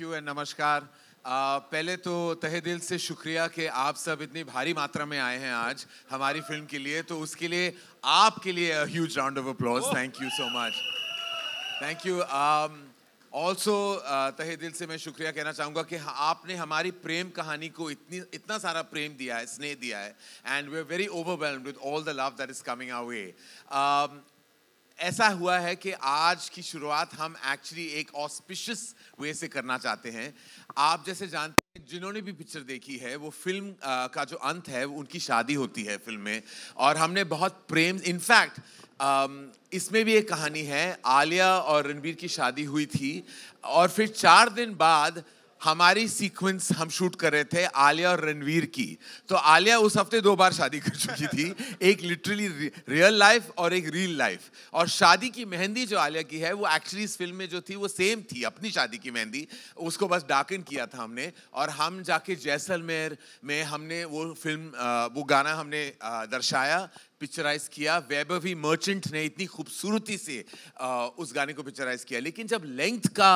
You and नमस्कार। पहले तो तहे दिल से शुक्रिया कि आप सब इतनी भारी मात्रा में आए हैं आज हमारी फिल्म के लिए, तो उसके लिए आपके लिए a huge round of applause. Thank you so much. Thank you. Also तहे दिल से मैं शुक्रिया कहना चाहूँगा कि आपने हमारी प्रेम कहानी को इतना सारा प्रेम दिया है, स्नेह दिया है, and we're very overwhelmed with all the love that is coming our way. ऐसा हुआ है कि आज की शुरुआत हम एक्चुअली एक ऑस्पिशियस वे से करना चाहते हैं। आप जैसे जानते हैं, जिन्होंने भी पिक्चर देखी है, वो फिल्म का जो अंत है वो उनकी शादी होती है फिल्म में, और हमने बहुत प्रेम, इनफैक्ट इसमें भी एक कहानी है, आलिया और रणबीर की शादी हुई थी और फिर 4 दिन बाद हमारी सीक्वेंस हम शूट कर रहे थे आलिया और रणवीर की। तो आलिया उस हफ्ते 2 बार शादी कर चुकी थी, एक लिटरली रियल लाइफ और एक रियल लाइफ। और शादी की मेहंदी जो आलिया की है वो एक्चुअली इस फिल्म में जो थी वो सेम थी, अपनी शादी की मेहंदी, उसको बस डार्कन किया था हमने। और हम जाके जैसलमेर में हमने वो फिल्म वो गाना हमने दर्शाया, पिक्चराइज किया। वैभवी मर्चेंट ने इतनी खूबसूरती से उस गाने को पिक्चराइज किया। लेकिन जब लेंथ का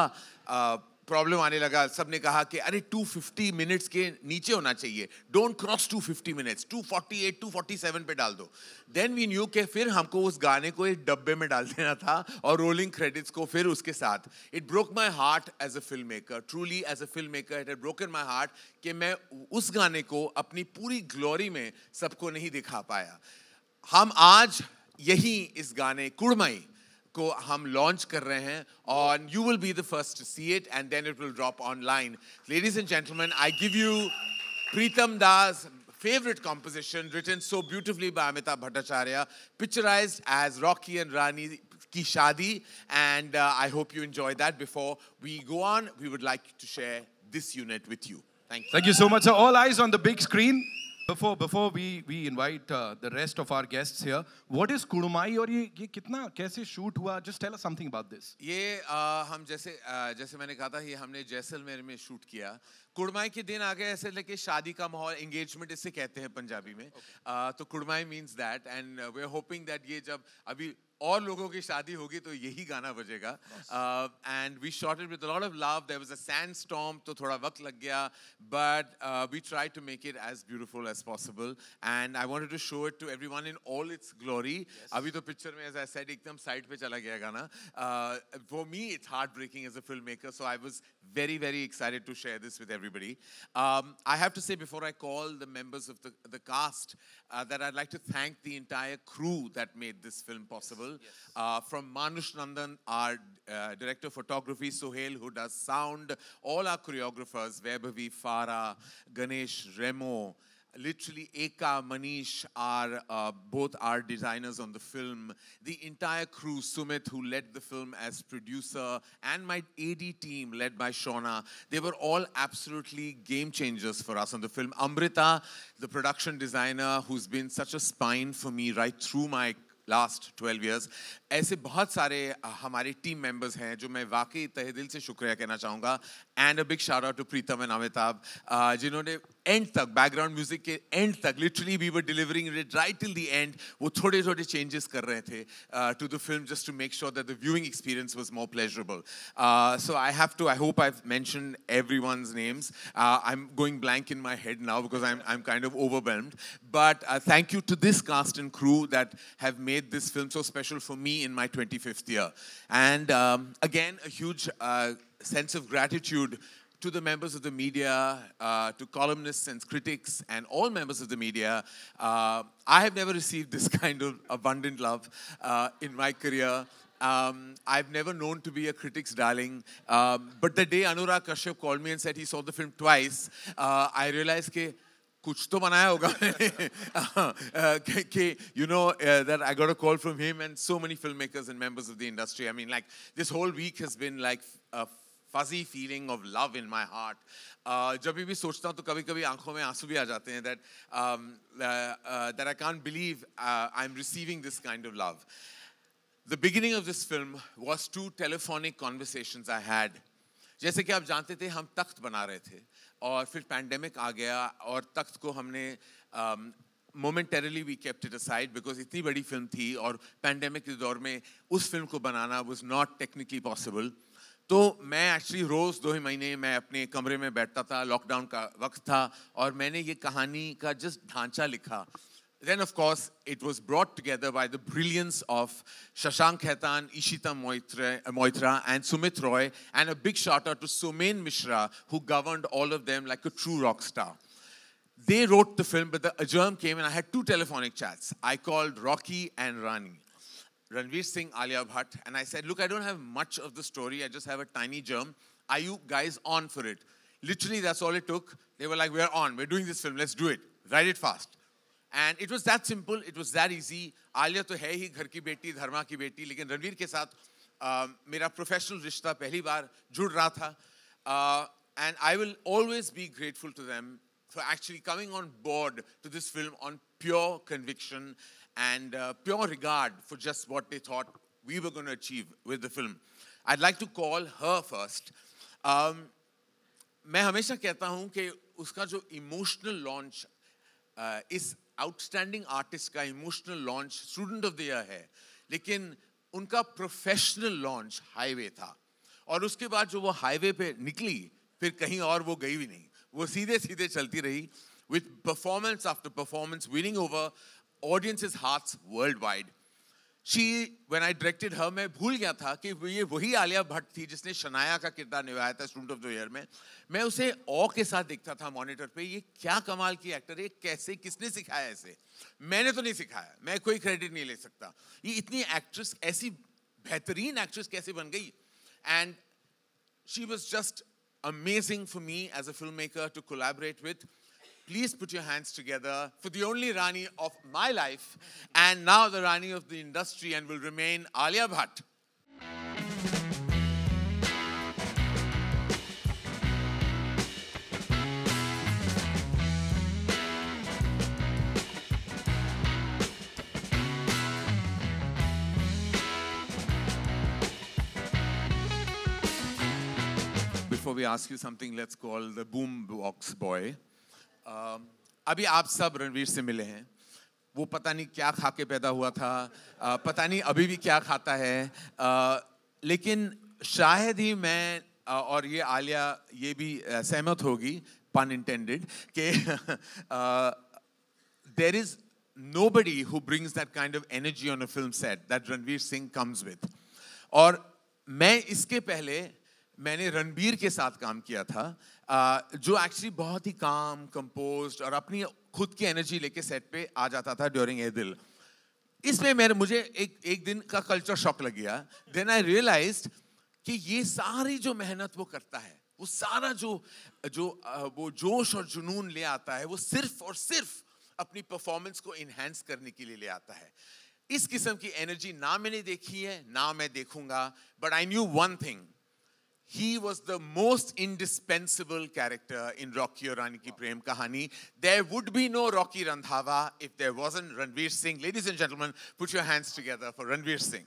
प्रॉब्लम आने लगा, सबने कहा कि अरे 250 मिनट्स के नीचे होना चाहिए, डोंट क्रॉस 250 मिनट्स, 248 247 पे डाल दो। देन वी न्यू कि फिर हमको उस गाने को एक डब्बे में डाल देना था और रोलिंग क्रेडिट्स को फिर उसके साथ। It broke my heart as a film maker, truly as a film maker it had broken my heart कि मैं उस गाने को अपनी पूरी ग्लोरी में सबको नहीं दिखा पाया। हम आज यही इस गाने कुड़माई को हम लॉन्च कर रहे हैं और you will be the first to see it and then it will drop online. Ladies and gentlemen, I give you Pritam Das' favorite composition written so beautifully by Amitabh Bhattacharya, picturized as Rocky and Rani ki shadi, and I hope you enjoy that. Before we go on, we would like to share this unit with you. Thank you. Thank you so much, sir. All eyes on the big screen. Before we invite the rest of our guests here, what is Kudumai और ये कितना कैसे shoot हुआ? Just tell us something about this. ये हम जैसे मैंने कहा था, ये हमने जैसलमेर में शूट किया। कुड़माई के दिन आ गए, ऐसे लेके शादी का माहौल, एंगेजमेंट इसे कहते हैं पंजाबी में। तो कुड़माई means that, and we are hoping that ये जब अभी और लोगों की शादी होगी तो यही गाना बजेगा। And we shot it with a lot of love. There was a sand storm, तो थोड़ा वक्त लग गया, but we try to make it as beautiful as possible, and I wanted to show it to everyone in all its glory. अभी तो picture में, as I said, एकदम side पे चला गया गाना। For me it's heart breaking as a film maker, so I was very very excited to share this with everybody. I have to say, before I call the members of the cast, that I'd like to thank the entire crew that made this film possible. Yes. From Manush Nandan, our director of photography, Sohail, who does sound, all our choreographers, Vaibhavi, Farah, Ganesh, Remo, literally Eka, Manish are both our designers on the film. The entire crew, Sumit, who led the film as producer, and my AD team led by Shona, they were all absolutely game changers for us on the film. Amrita, the production designer, who's been such a spine for me right through my last 12 years. ऐसे बहुत सारे हमारे team members हैं जो मैं वाकई तहे दिल से शुक्रिया कहना चाहूँगा। And a big shout out to Pritam and Amitabh, जिन्होंने एंड तक, बैकग्राउंड म्यूजिक के एंड तक, literally we were delivering it right till the end, वो छोटे छोटे चेंजेस कर रहे थे to the film just to make sure that the viewing experience was more pleasurable. So I hope I've mentioned everyone's names. I'm going blank in my head now because I'm kind of overwhelmed, but thank you to this cast and crew that have made this film so special for me in my 25th year. And again, a huge sense of gratitude to the members of the media, to columnists and critics and all members of the media. I have never received this kind of abundant love in my career. I've never known to be a critic's darling, but the day Anurag Kashyap called me and said he saw the film twice, I realized कि कुछ तो बनाया होगा कि you know that I got a call from him and so many filmmakers and members of the industry. I mean, like, this whole week has been like a fuzzy feeling of love in my heart. जब भी सोचता हूँ तो कभी-कभी आंखों में आंसू भी आ जाते हैं that I can't believe I'm receiving this kind of love. The beginning of this film was 2 telephonic conversations I had. जैसे कि आप जानते थे, हम तख्त बना रहे थे और फिर पैंडेमिक आ गया और तख्त को हमने momentarily we kept it aside because इतनी बड़ी फिल्म थी और पैंडेमिक के दौर में उस फिल्म को बनाना was not technically possible. तो मैं एक्चुअली रोज़ 2 ही महीने मैं अपने कमरे में बैठता था, लॉकडाउन का वक्त था, और मैंने ये कहानी का जस्ट ढांचा लिखा. Then of course it was brought together by the brilliance of Shashank Khaitan, Ishita Moitra and Sumit Roy, and a big shout out to Somen Mishra, who governed all of them like a true rock star. They wrote the film, but the adjourn came and I had 2 telephonic chats. I called Rocky and Rani, Ranveer Singh, Alia Bhatt, and I said, look, I don't have much of the story. I just have a tiny germ. Are you guys on for it? Literally, that's all it took. They were like, we're on. We're doing this film. Let's do it. Write it fast. And it was that simple. It was that easy. Alia to hai hi ghar ki beti, dharma ki beti. Lekin Ranveer ke saath mera professional rishta pehli baar jud raha tha. And I will always be grateful to them for actually coming on board to this film on pure conviction and pure regard for just what they thought we were going to achieve with the film. I'd like to call her first. मैं हमेशा कहता हूँ कि उसका जो emotional launch इस outstanding artist का emotional launch student of the year है, लेकिन उनका professional launch highway था. और उसके बाद जो वो highway पे निकली, फिर कहीं और वो गई भी नहीं. वो सीधे सीधे चलती रही with performance after performance, winning over audiences' hearts worldwide. When I directed her, मैं भूल गया था कि ये वही आलिया भट्ट थी जिसने शनाया का किरदार निभाया था स्टूडेंट ऑफ द ईयर में. मैं उसे ऑ के साथ देखता था मॉनिटर पे. ये क्या कमाल की एक्टर है, कैसे, किसने सिखाया ऐसे? मैंने तो नहीं सिखाया, मैं कोई क्रेडिट नहीं ले सकता. ये इतनी एक्ट्रेस, ऐसी बेहतरीन एक्ट्रेस कैसे बन गई? And she was just amazing for me as a filmmaker to collaborate with. Please put your hands together for the only Rani of my life and now the Rani of the industry and will remain Alia Bhatt. Before we ask you something, let's call the boom box boy. अभी आप सब रणवीर से मिले हैं. वो पता नहीं क्या खा के पैदा हुआ था, पता नहीं अभी भी क्या खाता है, लेकिन शायद ही मैं और ये आलिया ये भी सहमत होगी, pun intended, कि there is nobody who brings that kind of energy on a film set that Ranveer Singh comes with. और मैं इसके पहले मैंने रणबीर के साथ काम किया था, जो एक्चुअली बहुत ही काम, कंपोज्ड और अपनी खुद की एनर्जी लेके सेट पे आ जाता था ड्यूरिंग ए दिल. इसमें मुझे एक दिन का कल्चर शॉक लग गया. देन आई रियलाइज्ड कि ये सारी जो मेहनत वो करता है, वो सारा जो वो जोश और जुनून ले आता है, वो सिर्फ और सिर्फ अपनी परफॉर्मेंस को इनहेंस करने के लिए ले आता है. इस किस्म की एनर्जी ना मैंने देखी है, ना मैं देखूंगा. But I knew one thing, he was the most indispensable character in Rocky or Rani ki Prem Kahaani. There would be no Rocky Randhawa if there wasn't Ranveer Singh. Ladies and gentlemen, put your hands together for Ranveer Singh.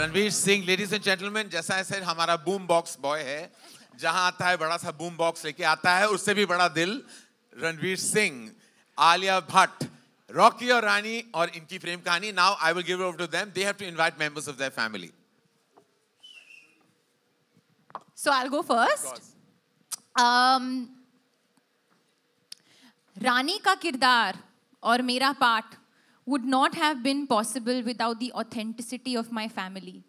Ranveer Singh, ladies and gentlemen, जैसा I said, हमारा boom box boy है. जहां आता है बड़ा सा boom box लेके आता है, उससे भी बड़ा दिल. रणवीर सिंह, आलिया भट्ट, रॉकी और रानी और इनकी प्रेम कहानी. Now I will give it over to them. They have to invite members of their family. So I'll go first. रानी का किरदार और मेरा part would not have been possible without the authenticity of my family.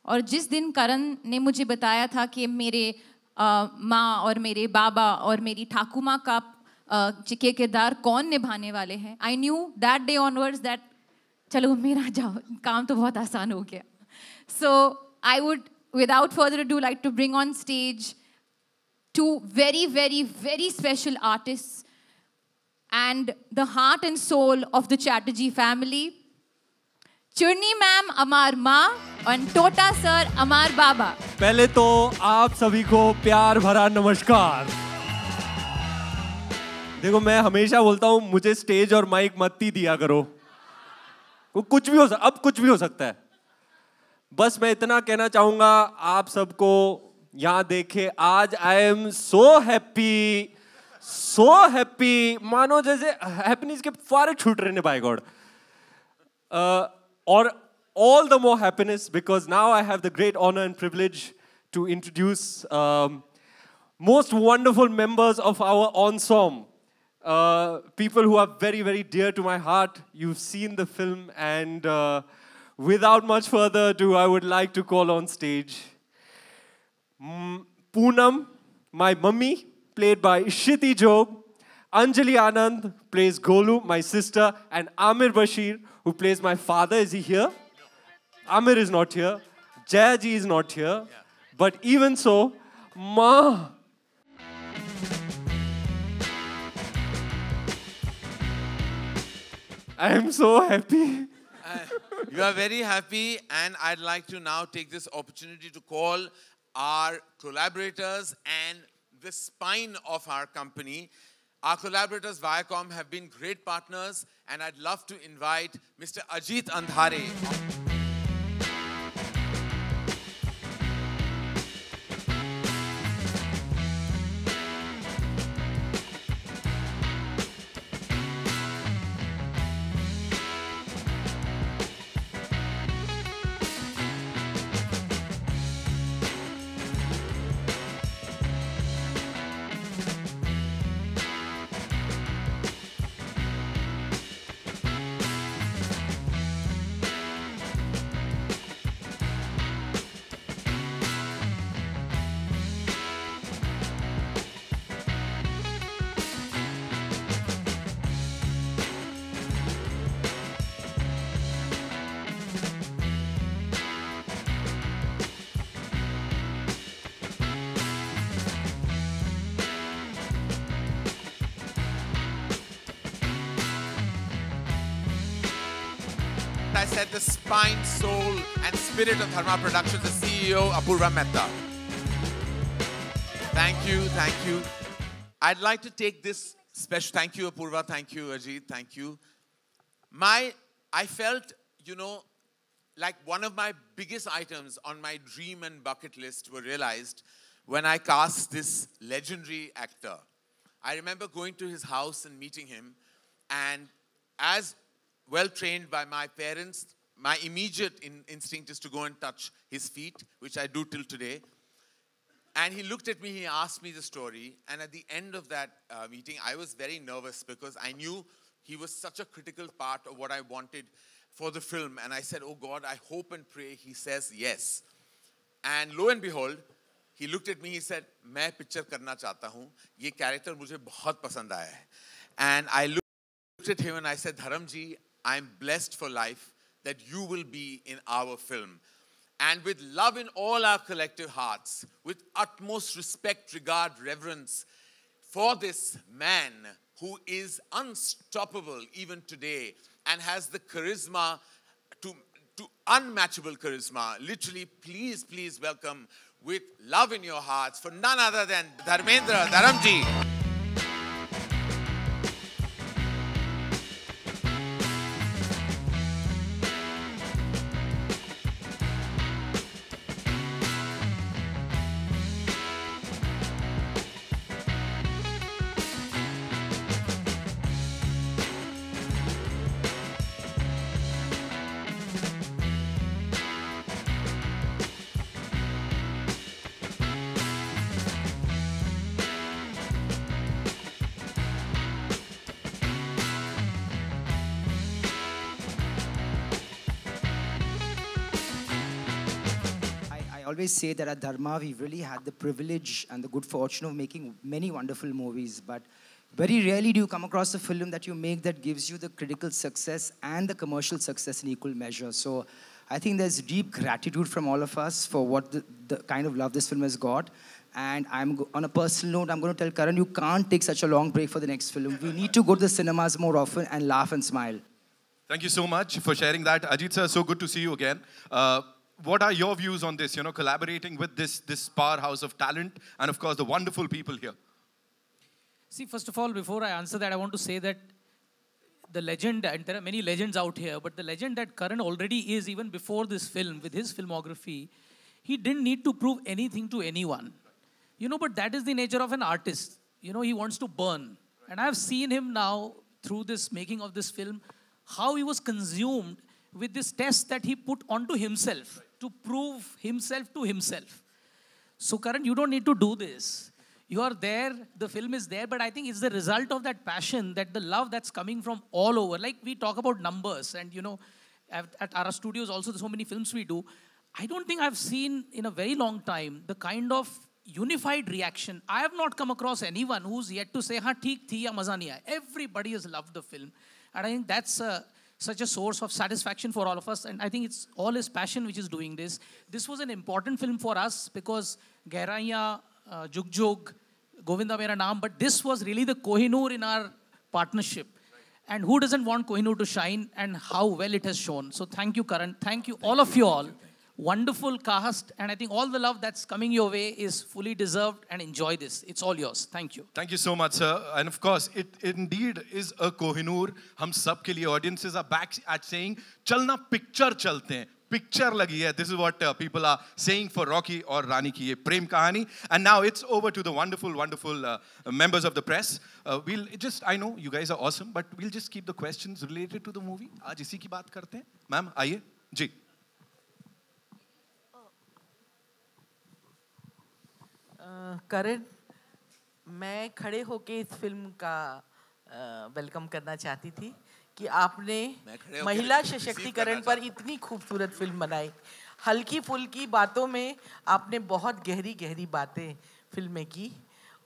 और जिस दिन करण ने मुझे बताया था कि मेरे माँ और मेरे बाबा और मेरी ठाकुमा का के किरदार कौन निभाने वाले हैं. I knew that day onwards that चलो मेरा काम तो बहुत आसान हो गया. So I would, without further ado, like to bring on stage two very, very, very special artists and the heart and soul of the Chatterjee family. Churni ma'am, Amar Ma, and Tota sir, Amar Baba. पहले तो आप सभी को प्यार भरा नमस्कार. देखो मैं हमेशा बोलता हूँ मुझे स्टेज और माइक मत ही दिया करो. वो कुछ भी हो सकता, अब कुछ भी हो सकता है. बस मैं इतना कहना चाहूँगा आप सबको यहाँ देखे आज आई एम सो हैप्पी, मानो जैसे हैप्पीनेस के फुहारे छूट रहे हैं बाय गॉड. और all the more happiness because now I have the great honor and privilege to introduce most wonderful members of our ensemble. People who are very, very dear to my heart. You've seen the film, and without much further ado, I would like to call on stage Poonam, my mummy, played by Shiti Jog. Anjali Anand plays Golu, my sister, and Amir Bashir, who plays my father. Is he here? Amir is not here. Jayaji is not here. Yeah. But even so, Ma. I am so happy. You are very happy, and I'd like to now take this opportunity to call our collaborators and the spine of our company. Our collaborators, Viacom, have been great partners, and I'd love to invite Mr. Ajit Andhare. I said the spine, soul, and spirit of Dharma Productions, the CEO, Apurva Mehta. Thank you, thank you. I'd like to take this special, thank you Apurva, thank you Ajit, thank you. I felt, you know, like one of my biggest items on my dream and bucket list were realized when I cast this legendary actor. I remember going to his house and meeting him, and as well trained by my parents, my immediate instinct is to go and touch his feet, which I do till today. And he looked at me, he asked me the story, and at the end of that meeting, I was very nervous because I knew he was such a critical part of what I wanted for the film. And I said, oh God, I hope and pray he says yes. And lo and behold, he looked at me, he said, मैं picture करना चाहता हूँ, ये character मुझे बहुत पसंद आया है. And I looked at him and I said, Dharamji, I'm blessed for life that you will be in our film. And with love in all our collective hearts, with utmost respect, regard, reverence for this man who is unstoppable even today and has the charisma, to unmatchable charisma. Literally, please, please welcome with love in your hearts for none other than Dharmendra Dharamji. I always say that at Dharma, we really had the privilege and the good fortune of making many wonderful movies. But very rarely do you come across a film that you make that gives you the critical success and the commercial success in equal measure. So I think there's deep gratitude from all of us for what the kind of love this film has got. And on a personal note, I'm going to tell Karan, you can't take such a long break for the next film. We need to go to the cinemas more often and laugh and smile. Thank you so much for sharing that. Ajit sir, so good to see you again. What are your views on this, collaborating with this powerhouse of talent and, of course, the wonderful people here? See, first of all, before I answer that, I want to say that the legend, and there are many legends out here, but the legend that Karan already is, even before this film, with his filmography, he didn't need to prove anything to anyone. But that is the nature of an artist. He wants to burn. And I've seen him now, through this making of this film, how he was consumed with this test that he put onto himself to prove himself to himself. So, Karan, you don't need to do this. You are there, the film is there, but I think it's the result of that passion, that the love that's coming from all over. Like we talk about numbers, and at our studios also, there's so many films we do. I don't think I've seen in a very long time the kind of unified reaction. I have not come across anyone who's yet to say, "Ha, theek thi ya maza nahi aaya." Everybody has loved the film. And I think that's such a source of satisfaction for all of us. And I think it's all his passion which is doing this. This was an important film for us because Gehraiyan, Jug Jug, Govinda Mera Naam, but this was really the Kohinoor in our partnership. And who doesn't want Kohinoor to shine, and how well it has shown. So thank you, Karan. Thank you, all of you all. Wonderful cast, and I think all the love that's coming your way is fully deserved, and enjoy this. It's all yours. Thank you. Thank you so much, sir. And of course, it indeed is a Kohinoor. Hum sab ke liye audiences are back at saying, "Chalna picture chalte hain." Picture lagi hai. This is what people are saying for Rocky or Rani ki ye Prem Kahaani. And now it's over to the wonderful, wonderful members of the press. I know you guys are awesome, but we'll just keep the questions related to the movie. Aaj isi ki baat karte hain. Ma'am, aaiye. Ji. करण, मैं खड़े होके इस film का welcome करना चाहती थी कि आपने महिला सशक्तिकरण पर इतनी खूबसूरत फिल्म बनाई. हल्की फुल्की बातों में आपने बहुत गहरी गहरी बातें फिल्म में की.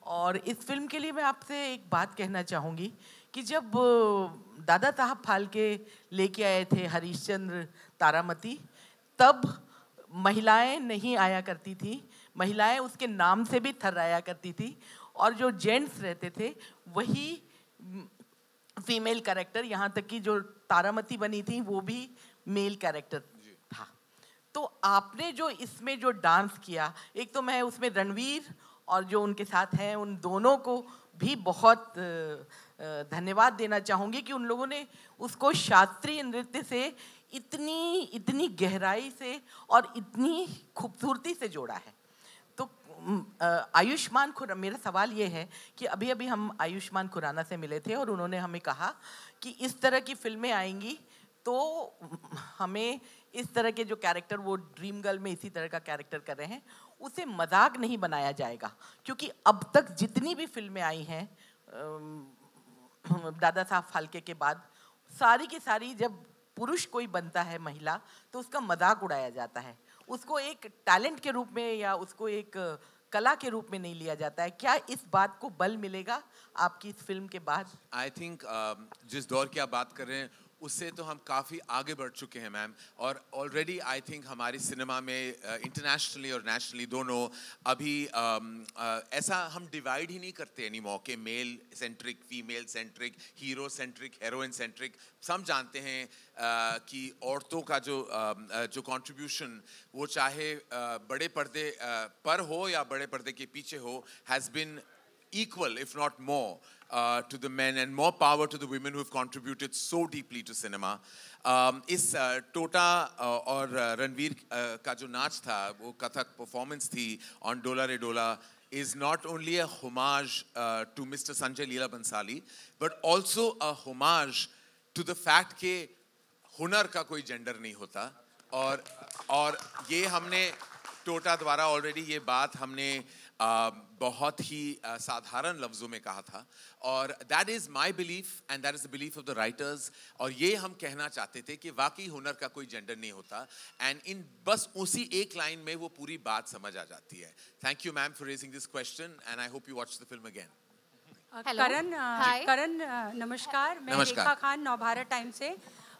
और इस फिल्म के लिए मैं आपसे एक बात कहना चाहूँगी कि जब दादा साहब फाल्के लेके आए थे हरिश्चंद्र तारामती, तब महिलाएं नहीं आया करती थी. महिलाएं उसके नाम से भी थर्राया करती थी, और जो जेंट्स रहते थे वही फीमेल कैरेक्टर, यहाँ तक कि जो तारामती बनी थी वो भी मेल कैरेक्टर था. तो आपने जो इसमें जो डांस किया, एक तो मैं उसमें रणवीर और जो उनके साथ हैं उन दोनों को भी बहुत धन्यवाद देना चाहूँगी कि उन लोगों ने उसको शास्त्रीय नृत्य से इतनी गहराई से और इतनी खूबसूरती से जोड़ा है. तो आयुष्मान खुराना, मेरा सवाल ये है कि अभी अभी हम आयुष्मान खुराना से मिले थे और उन्होंने हमें कहा कि इस तरह की फिल्में आएंगी तो हमें इस तरह के जो कैरेक्टर, वो ड्रीम गर्ल में इसी तरह का कैरेक्टर कर रहे हैं, उसे मजाक नहीं बनाया जाएगा. क्योंकि अब तक जितनी भी फिल्में आई हैं दादा साहब फाल्के के बाद, सारी की सारी जब पुरुष कोई बनता है महिला तो उसका मजाक उड़ाया जाता है. उसको एक टैलेंट के रूप में या उसको एक कला के रूप में नहीं लिया जाता है. क्या इस बात को बल मिलेगा आपकी इस फिल्म के बाद? आई थिंक जिस दौर की आप बात कर रहे हैं उससे तो हम काफ़ी आगे बढ़ चुके हैं मैम. और ऑलरेडी आई थिंक हमारी सिनेमा में इंटरनेशनली और नेशनली दोनों अभी ऐसा हम डिवाइड ही नहीं करते एनी मौर के male centric, female centric, hero centric, heroine centric. सब जानते हैं कि औरतों का जो कंट्रीब्यूशन, वो चाहे बड़े पर्दे पर हो या बड़े पर्दे के पीछे हो, has been equal, if not more, to the men, and more power to the women who have contributed so deeply to cinema. इस टोटा और रणवीर का जो नाच था, वो कथक परफॉर्मेंस थी on Dola Re Dola, is not only a homage to Mr. Sanjay Leela Bansali, but also a homage to the fact कि हुनर का कोई जेंडर नहीं होता. और ये हमने टोटा द्वारा ऑलरेडी ये बात हमने बहुत ही साधारण लफ्ज़ों में कहा था. और that is my belief and that is the belief of the writers. और ये हम कहना चाहते थे कि वाकई हुनर का कोई जेंडर नहीं होता. एंड इन बस उसी एक लाइन में वो पूरी बात समझ आ जाती है. Thank you ma'am for raising this question, and I hope you watch the film again. Hello. Karan Hi. करण नमस्कार मैं नमस्कार। रेखा खान नवभारत टाइम से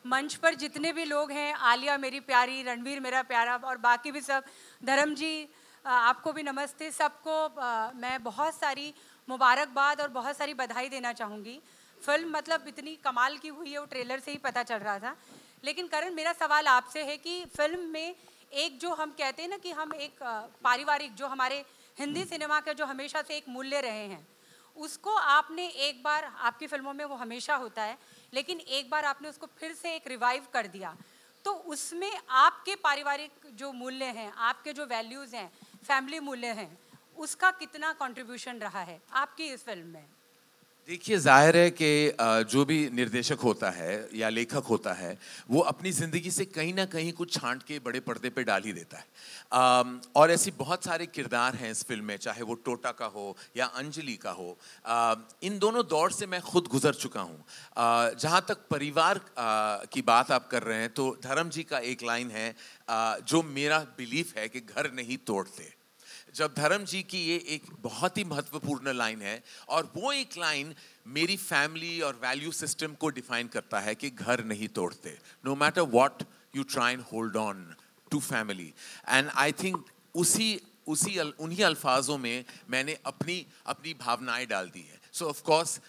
मंच पर जितने भी लोग हैं आलिया मेरी प्यारी रणवीर मेरा प्यारा और बाकी भी सब धर्म जी आपको भी नमस्ते सबको मैं बहुत सारी मुबारकबाद और बहुत सारी बधाई देना चाहूँगी फिल्म मतलब इतनी कमाल की हुई है वो ट्रेलर से ही पता चल रहा था लेकिन करण मेरा सवाल आपसे है कि फिल्म में एक जो हम कहते हैं ना कि हम एक पारिवारिक जो हमारे हिंदी सिनेमा के जो हमेशा से एक मूल्य रहे हैं उसको आपने एक बार आपकी फिल्मों में वो हमेशा होता है लेकिन एक बार आपने उसको फिर से एक रिवाइव कर दिया तो उसमें आपके पारिवारिक जो मूल्य हैं आपके जो वैल्यूज़ हैं फैमिली मूल्य हैं उसका कितना कंट्रीब्यूशन रहा है आपकी इस फिल्म में देखिए जाहिर है कि जो भी निर्देशक होता है या लेखक होता है वो अपनी ज़िंदगी से कहीं ना कहीं कुछ छांट के बड़े पर्दे पे डाल ही देता है और ऐसी बहुत सारे किरदार हैं इस फिल्म में चाहे वो टोटा का हो या अंजलि का हो इन दोनों दौर से मैं खुद गुजर चुका हूँ जहाँ तक परिवार की बात आप कर रहे हैं तो धर्म जी का एक लाइन है जो मेरा बिलीफ है कि घर नहीं तोड़ते जब धर्म जी की ये एक बहुत ही महत्वपूर्ण लाइन है और वो एक लाइन मेरी फैमिली और वैल्यू सिस्टम को डिफाइन करता है कि घर नहीं तोड़ते no matter what you try and hold on to family and I think उन्हीं अल्फाजों में मैंने अपनी भावनाएं डाल दी है सो ऑफ कोर्स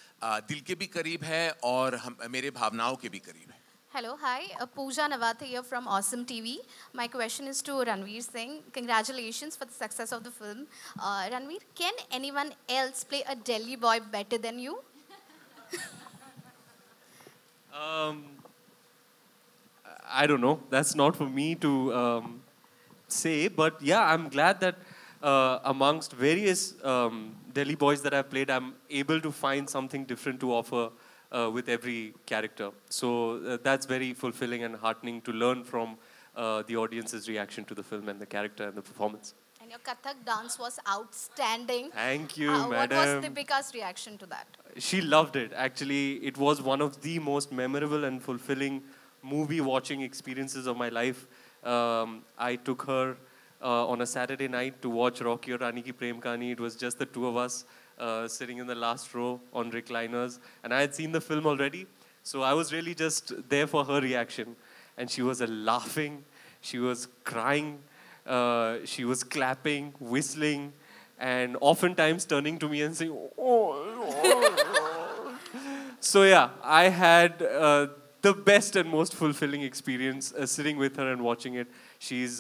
दिल के भी करीब है और मेरे भावनाओं के भी करीब है Hello, hi. Pooja Navate here from Awesome TV. My question is to Ranveer Singh. Congratulations for the success of the film. Ranveer, can anyone else play a Delhi boy better than you? I don't know. That's not for me to say. But yeah, I'm glad that amongst various Delhi boys that I've played, I'm able to find something different to offer with every character. So that's very fulfilling and heartening to learn from the audience's reaction to the film and the character and the performance. And your Kathak dance was outstanding. Thank you, What madam. was Deepika's reaction to that? She loved it. Actually, it was one of the most memorable and fulfilling movie watching experiences of my life. I took her on a Saturday night to watch Rocky or Rani ki Prem Kahaani. It was just the two of us. Sitting in the last row on recliners, and I had seen the film already, so I was really just there for her reaction. And she was laughing, she was crying, she was clapping, whistling, and oftentimes turning to me and saying, "Oh." So yeah, I had the best and most fulfilling experience sitting with her and watching it. She's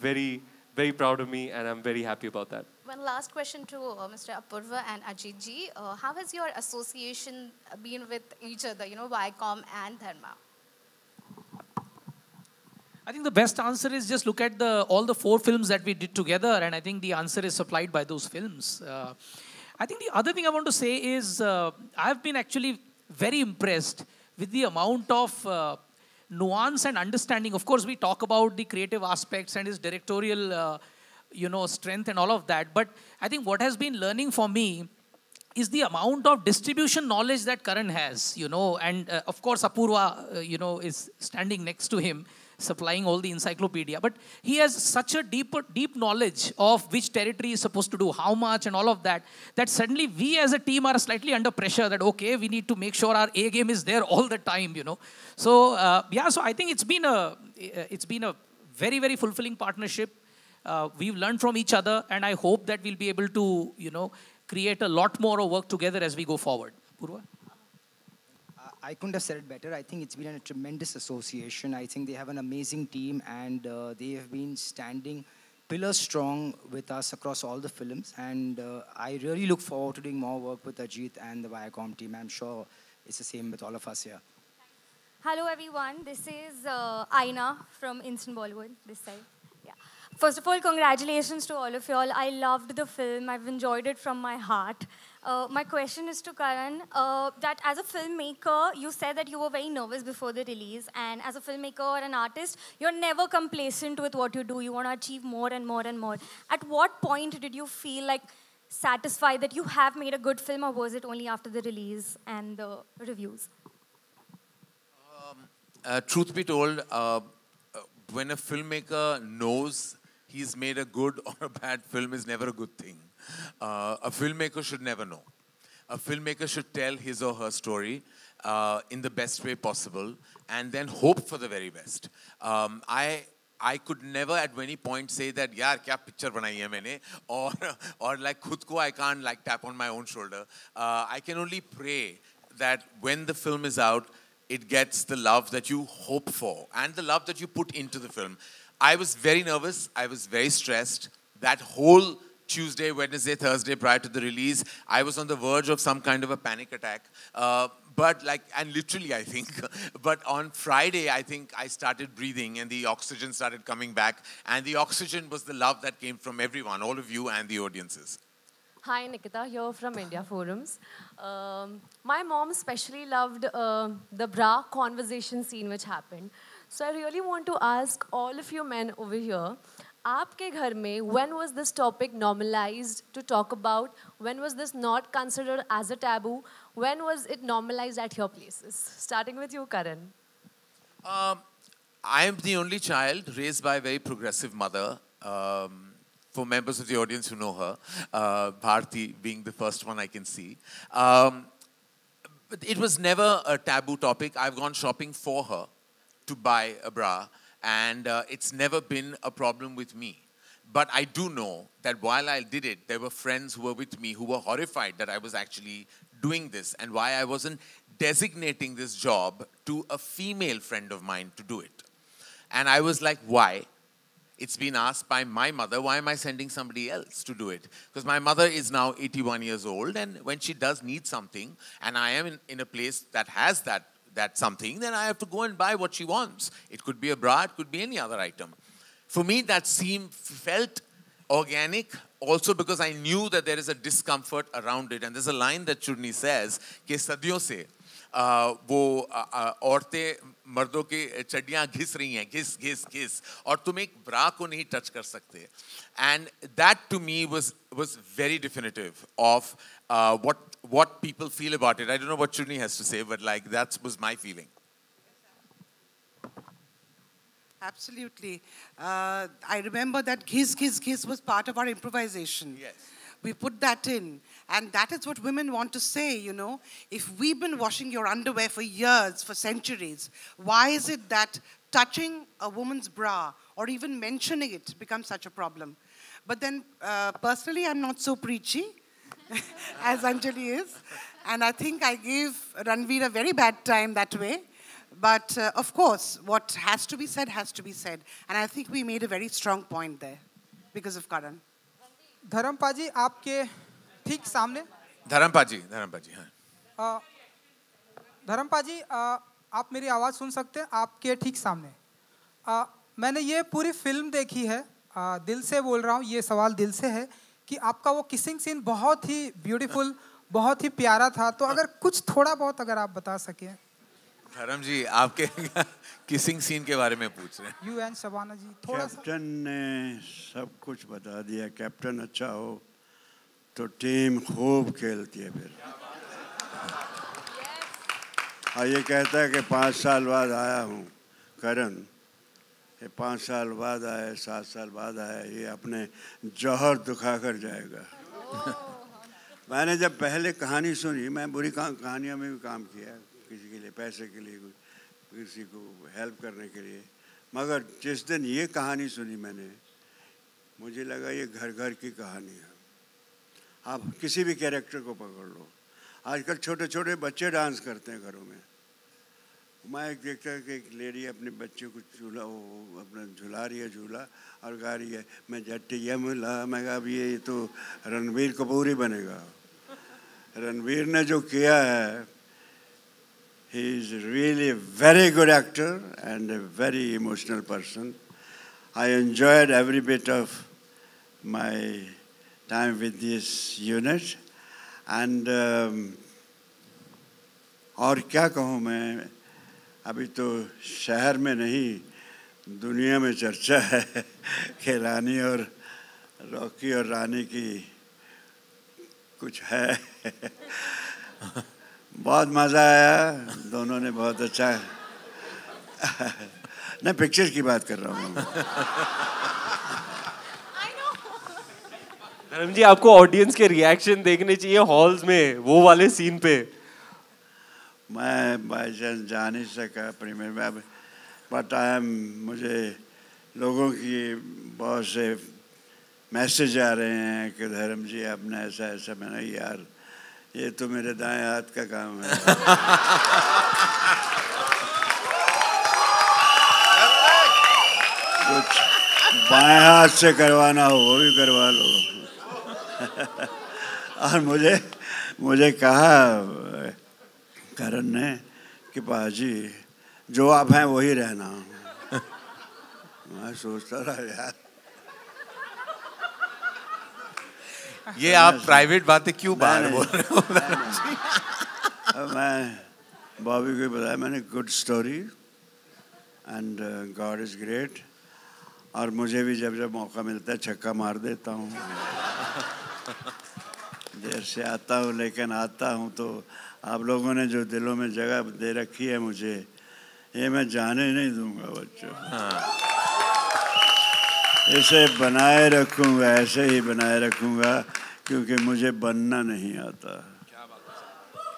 very, very proud of me, and I'm very happy about that. One last question to Mr. Apurva and Ajit ji. How has your association been with each other, you know, Viacom and Dharma? I think the best answer is just look at all the 4 films that we did together, and I think the answer is supplied by those films. I think the other thing I want to say is I've been actually very impressed with the amount of nuance and understanding. Of course, we talk about the creative aspects and his directorial strength and all of that. But I think what has been learning for me is the amount of distribution knowledge that Karan has, and of course Apurva, is standing next to him, supplying all the encyclopedia. But he has such a deep knowledge of which territory is supposed to do how much and all of that, that suddenly we as a team are slightly under pressure that, okay, we need to make sure our A game is there all the time, So, so I think it's been a very, very fulfilling partnership. We've learned from each other, and I hope that we'll be able to, create a lot more work together as we go forward. Purva? I couldn't have said it better. I think it's been a tremendous association. I think they have an amazing team, and they have been standing pillar strong with us across all the films. And I really look forward to doing more work with Ajit and the Viacom team. I'm sure it's the same with all of us here. Hello, everyone. This is Aina from Instant Bollywood, this side. Yeah. First of all, congratulations to all of you all. I loved the film. I've enjoyed it from my heart. My question is to Karan, that as a filmmaker, you said that you were very nervous before the release. And as a filmmaker or an artist, you're never complacent with what you do. You want to achieve more and more and more. At what point did you feel like satisfied that you have made a good film, or was it only after the release and the reviews? Truth be told, when a filmmaker knows he's made a good or a bad film is never a good thing. A filmmaker should never know. a filmmaker should tell his or her story in the best way possible, and then hope for the very best. I could never at any point say that yaar kya picture banai hai maine, or like khud ko I can't like tap on my own shoulder. I can only pray that when the film is out, it gets the love that you hope for and the love that you put into the film. I was very nervous. I was very stressed. That whole Tuesday, Wednesday, Thursday prior to the release, I was on the verge of some kind of a panic attack. But like, and literally I think, but on Friday, I think I started breathing and the oxygen started coming back. And the oxygen was the love that came from everyone, all of you and the audiences. Hi, Nikita, here from India Forums. My mom especially loved the bra conversation scene which happened. So I really want to ask all of you men over here, आपके घर में, when was this topic normalized to talk about? When was this not considered as a taboo? When was it normalized at your places? Starting with you, Karan. I am the only child raised by a very progressive mother. For members of the audience who know her, Bharti being the first one I can see. But it was never a taboo topic. I've gone shopping for her to buy a bra, and it's never been a problem with me. But I do know that while I did it, there were friends who were with me who were horrified that I was actually doing this and why I wasn't designating this job to a female friend of mine to do it. And I was like, why? It's been asked by my mother, why am I sending somebody else to do it? Because my mother is now 81 years old, and when she does need something, and I am in a place that has that something, then I have to go and buy what she wants. It could be a bra, it could be any other item. For me, that felt organic, also because I knew that there is a discomfort around it. And there's a line that Churni says, कि सदियों से वो औरतें मर्दों की चड्डियां घिस रही हैं, घिस घिस घिस, और तुम एक ब्रा को नहीं टच कर सकते. And that to me was very definitive of what people feel about it. I don't know what Churni has to say, but like that was my feeling. Absolutely. I remember that ghiz, ghiz, ghiz was part of our improvisation. Yes. We put that in. And that is what women want to say, you know. If we've been washing your underwear for years, for centuries, why is it that touching a woman's bra or even mentioning it becomes such a problem? But then, personally, I'm not so preachy as Anjali is. And I think I gave Ranveer a very bad time that way. But of course, what has to be said has to be said. And I think we made a very strong point there because of Karan. Dharmapa जी आपके ठीक सामने. धर्मपा जी हाँ. धर्मपा जी आप मेरी आवाज़ सुन सकते हैं आपके ठीक सामने. मैंने ये पूरी फिल्म देखी है, दिल से बोल रहा हूँ, ये सवाल दिल से है कि आपका वो किसिंग सीन बहुत ही ब्यूटीफुल, बहुत ही प्यारा था. तो अगर कुछ थोड़ा बहुत अगर आप बता सकें. धर्म जी आपके किसिंग सीन के बारे में पूछ रहे हैं. यू एंड शबाना जी थोड़ा सा. कैप्टन ने सब कुछ बता दिया. कैप्टन अच्छा हो तो टीम खूब खेलती है फिर. हाँ, ये कहता है कि 5 साल बाद आया हूँ करण, ये 5 साल बाद आया, 7 साल बाद आया, ये अपने जौहर दुखा कर जाएगा. मैंने जब पहले कहानी सुनी, मैं बुरी कहानियों में भी काम किया, किसी के लिए पैसे के लिए, किसी को हेल्प करने के लिए, मगर जिस दिन ये कहानी सुनी मैंने, मुझे लगा ये घर घर की कहानी है. आप किसी भी कैरेक्टर को पकड़ लो, आजकल छोटे छोटे बच्चे डांस करते हैं घरों में. मैं एक देखता कि एक लेडी अपने बच्चे को झूला, वो अपना झुला रही है झूला और गा रही है, मैं जट्टी यमला. मैं कहा अब ये तो रणवीर कपूर ही बनेगा. रणवीर ने जो किया है, he is really a very good actor and a very emotional person. I enjoyed every bit of my time with this unit. And और क्या कहूँ मैं, अभी तो शहर में नहीं दुनिया में चर्चा है कि रानी और रॉकी और रानी की कुछ है. बहुत मज़ा आया, दोनों ने बहुत अच्छा. मैं पिक्चर की बात कर रहा हूँ. धर्म जी आपको ऑडियंस के रिएक्शन देखने चाहिए हॉल्स में वो वाले सीन पे. मैं बाई चांस जा नहीं सका प्रीमियर में, बट मुझे लोगों की बहुत से मैसेज आ रहे हैं कि धर्म जी आपने ऐसा ऐसा. मैंने यार ये तो मेरे दाएं हाथ का काम है. कुछ बाएं हाथ से करवाना हो वो भी करवा लो. और मुझे कहा करण ने कि बाजी जो आप हैं वही रहना. मैं सोचता रहा यार ये आप प्राइवेट बातें क्यों बाहर बोल रहे हो? मैं बॉबी को बताया मैंने good story and God is great. और मुझे भी जब जब मौका मिलता है छक्का मार देता हूँ. देर से आता हूँ लेकिन आता हूँ. तो आप लोगों ने जो दिलों में जगह दे रखी है मुझे, ये मैं जाने नहीं दूंगा बच्चों. इसे बनाए रखूंगा, ऐसे ही बनाए रखूंगा क्योंकि मुझे बनना नहीं आता.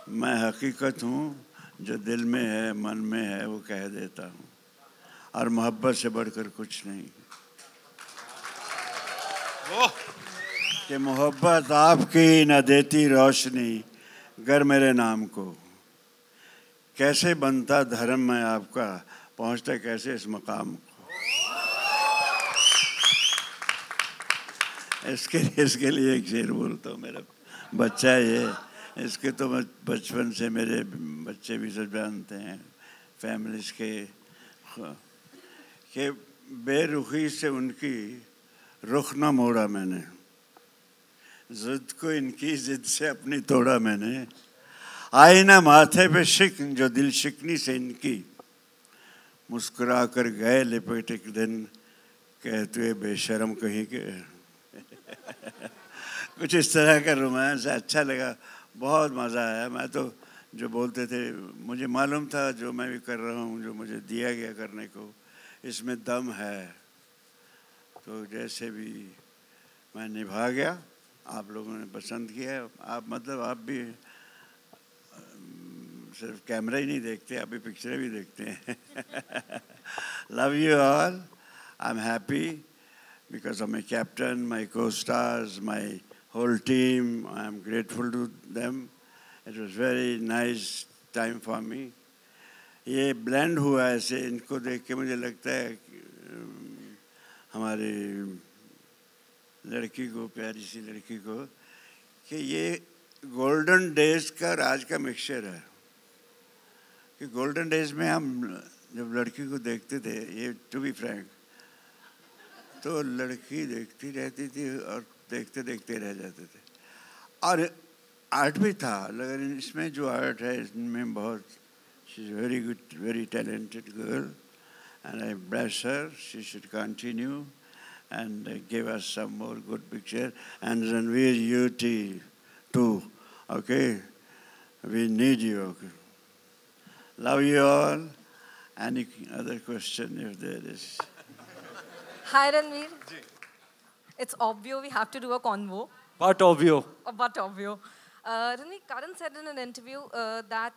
मैं हकीकत हूँ, जो दिल में है मन में है वो कह देता हूँ. और मोहब्बत से बढ़कर कुछ नहीं. कि मोहब्बत आपकी न देती रोशनी गर मेरे नाम को. कैसे बनता धर्म मैं आपका, पहुंचता कैसे इस मकाम को. इसके लिए एक शेर बोलता हूँ. मेरा बच्चा है ये, इसके तो बचपन से मेरे बच्चे भी सब जानते हैं फैमिलीज के कि बेरुखी से उनकी रुख न मोड़ा मैंने. जिद को इनकी जिद से अपनी तोड़ा मैंने. आई ना माथे पे शिकन जो दिल शिकनी से इनकी. मुस्कुरा कर गए लिपट एक दिन कहते हुए बेशरम कहीं के. कुछ इस तरह का रोमांस अच्छा लगा, बहुत मज़ा आया. मैं तो जो बोलते थे मुझे मालूम था जो मैं भी कर रहा हूँ, जो मुझे दिया गया करने को इसमें दम है. तो जैसे भी मैं निभा गया, आप लोगों ने पसंद किया. आप मतलब आप भी सिर्फ कैमरा ही नहीं देखते, आप भी पिक्चरें भी देखते हैं. Love you all. I am happy because of my captain, my co-stars, my whole team. I am grateful to them. It was very nice time for me. ये blend हुआ ऐसे, इनको देख के मुझे लगता है हमारी लड़की को, प्यारी सी लड़की को, कि ये गोल्डन डेज का राज का मिक्सचर है. कि गोल्डन डेज में हम जब लड़की को देखते थे, ये टू बी फ्रैंक, तो लड़की देखती रहती थी और देखते देखते रह जाते थे. और आर्ट भी था, लेकिन इसमें जो आर्ट है इसमें बहुत, she is very good, very talented girl and I bless her. She should continue and give us some more good picture. And Ranveer, you too, okay? We need you, okay? Love you all. Any other question if there is? Hi Ranveer. It's obvious we have to do a convo. But obvious. But obvious. Ranveer, Karan said in an interview that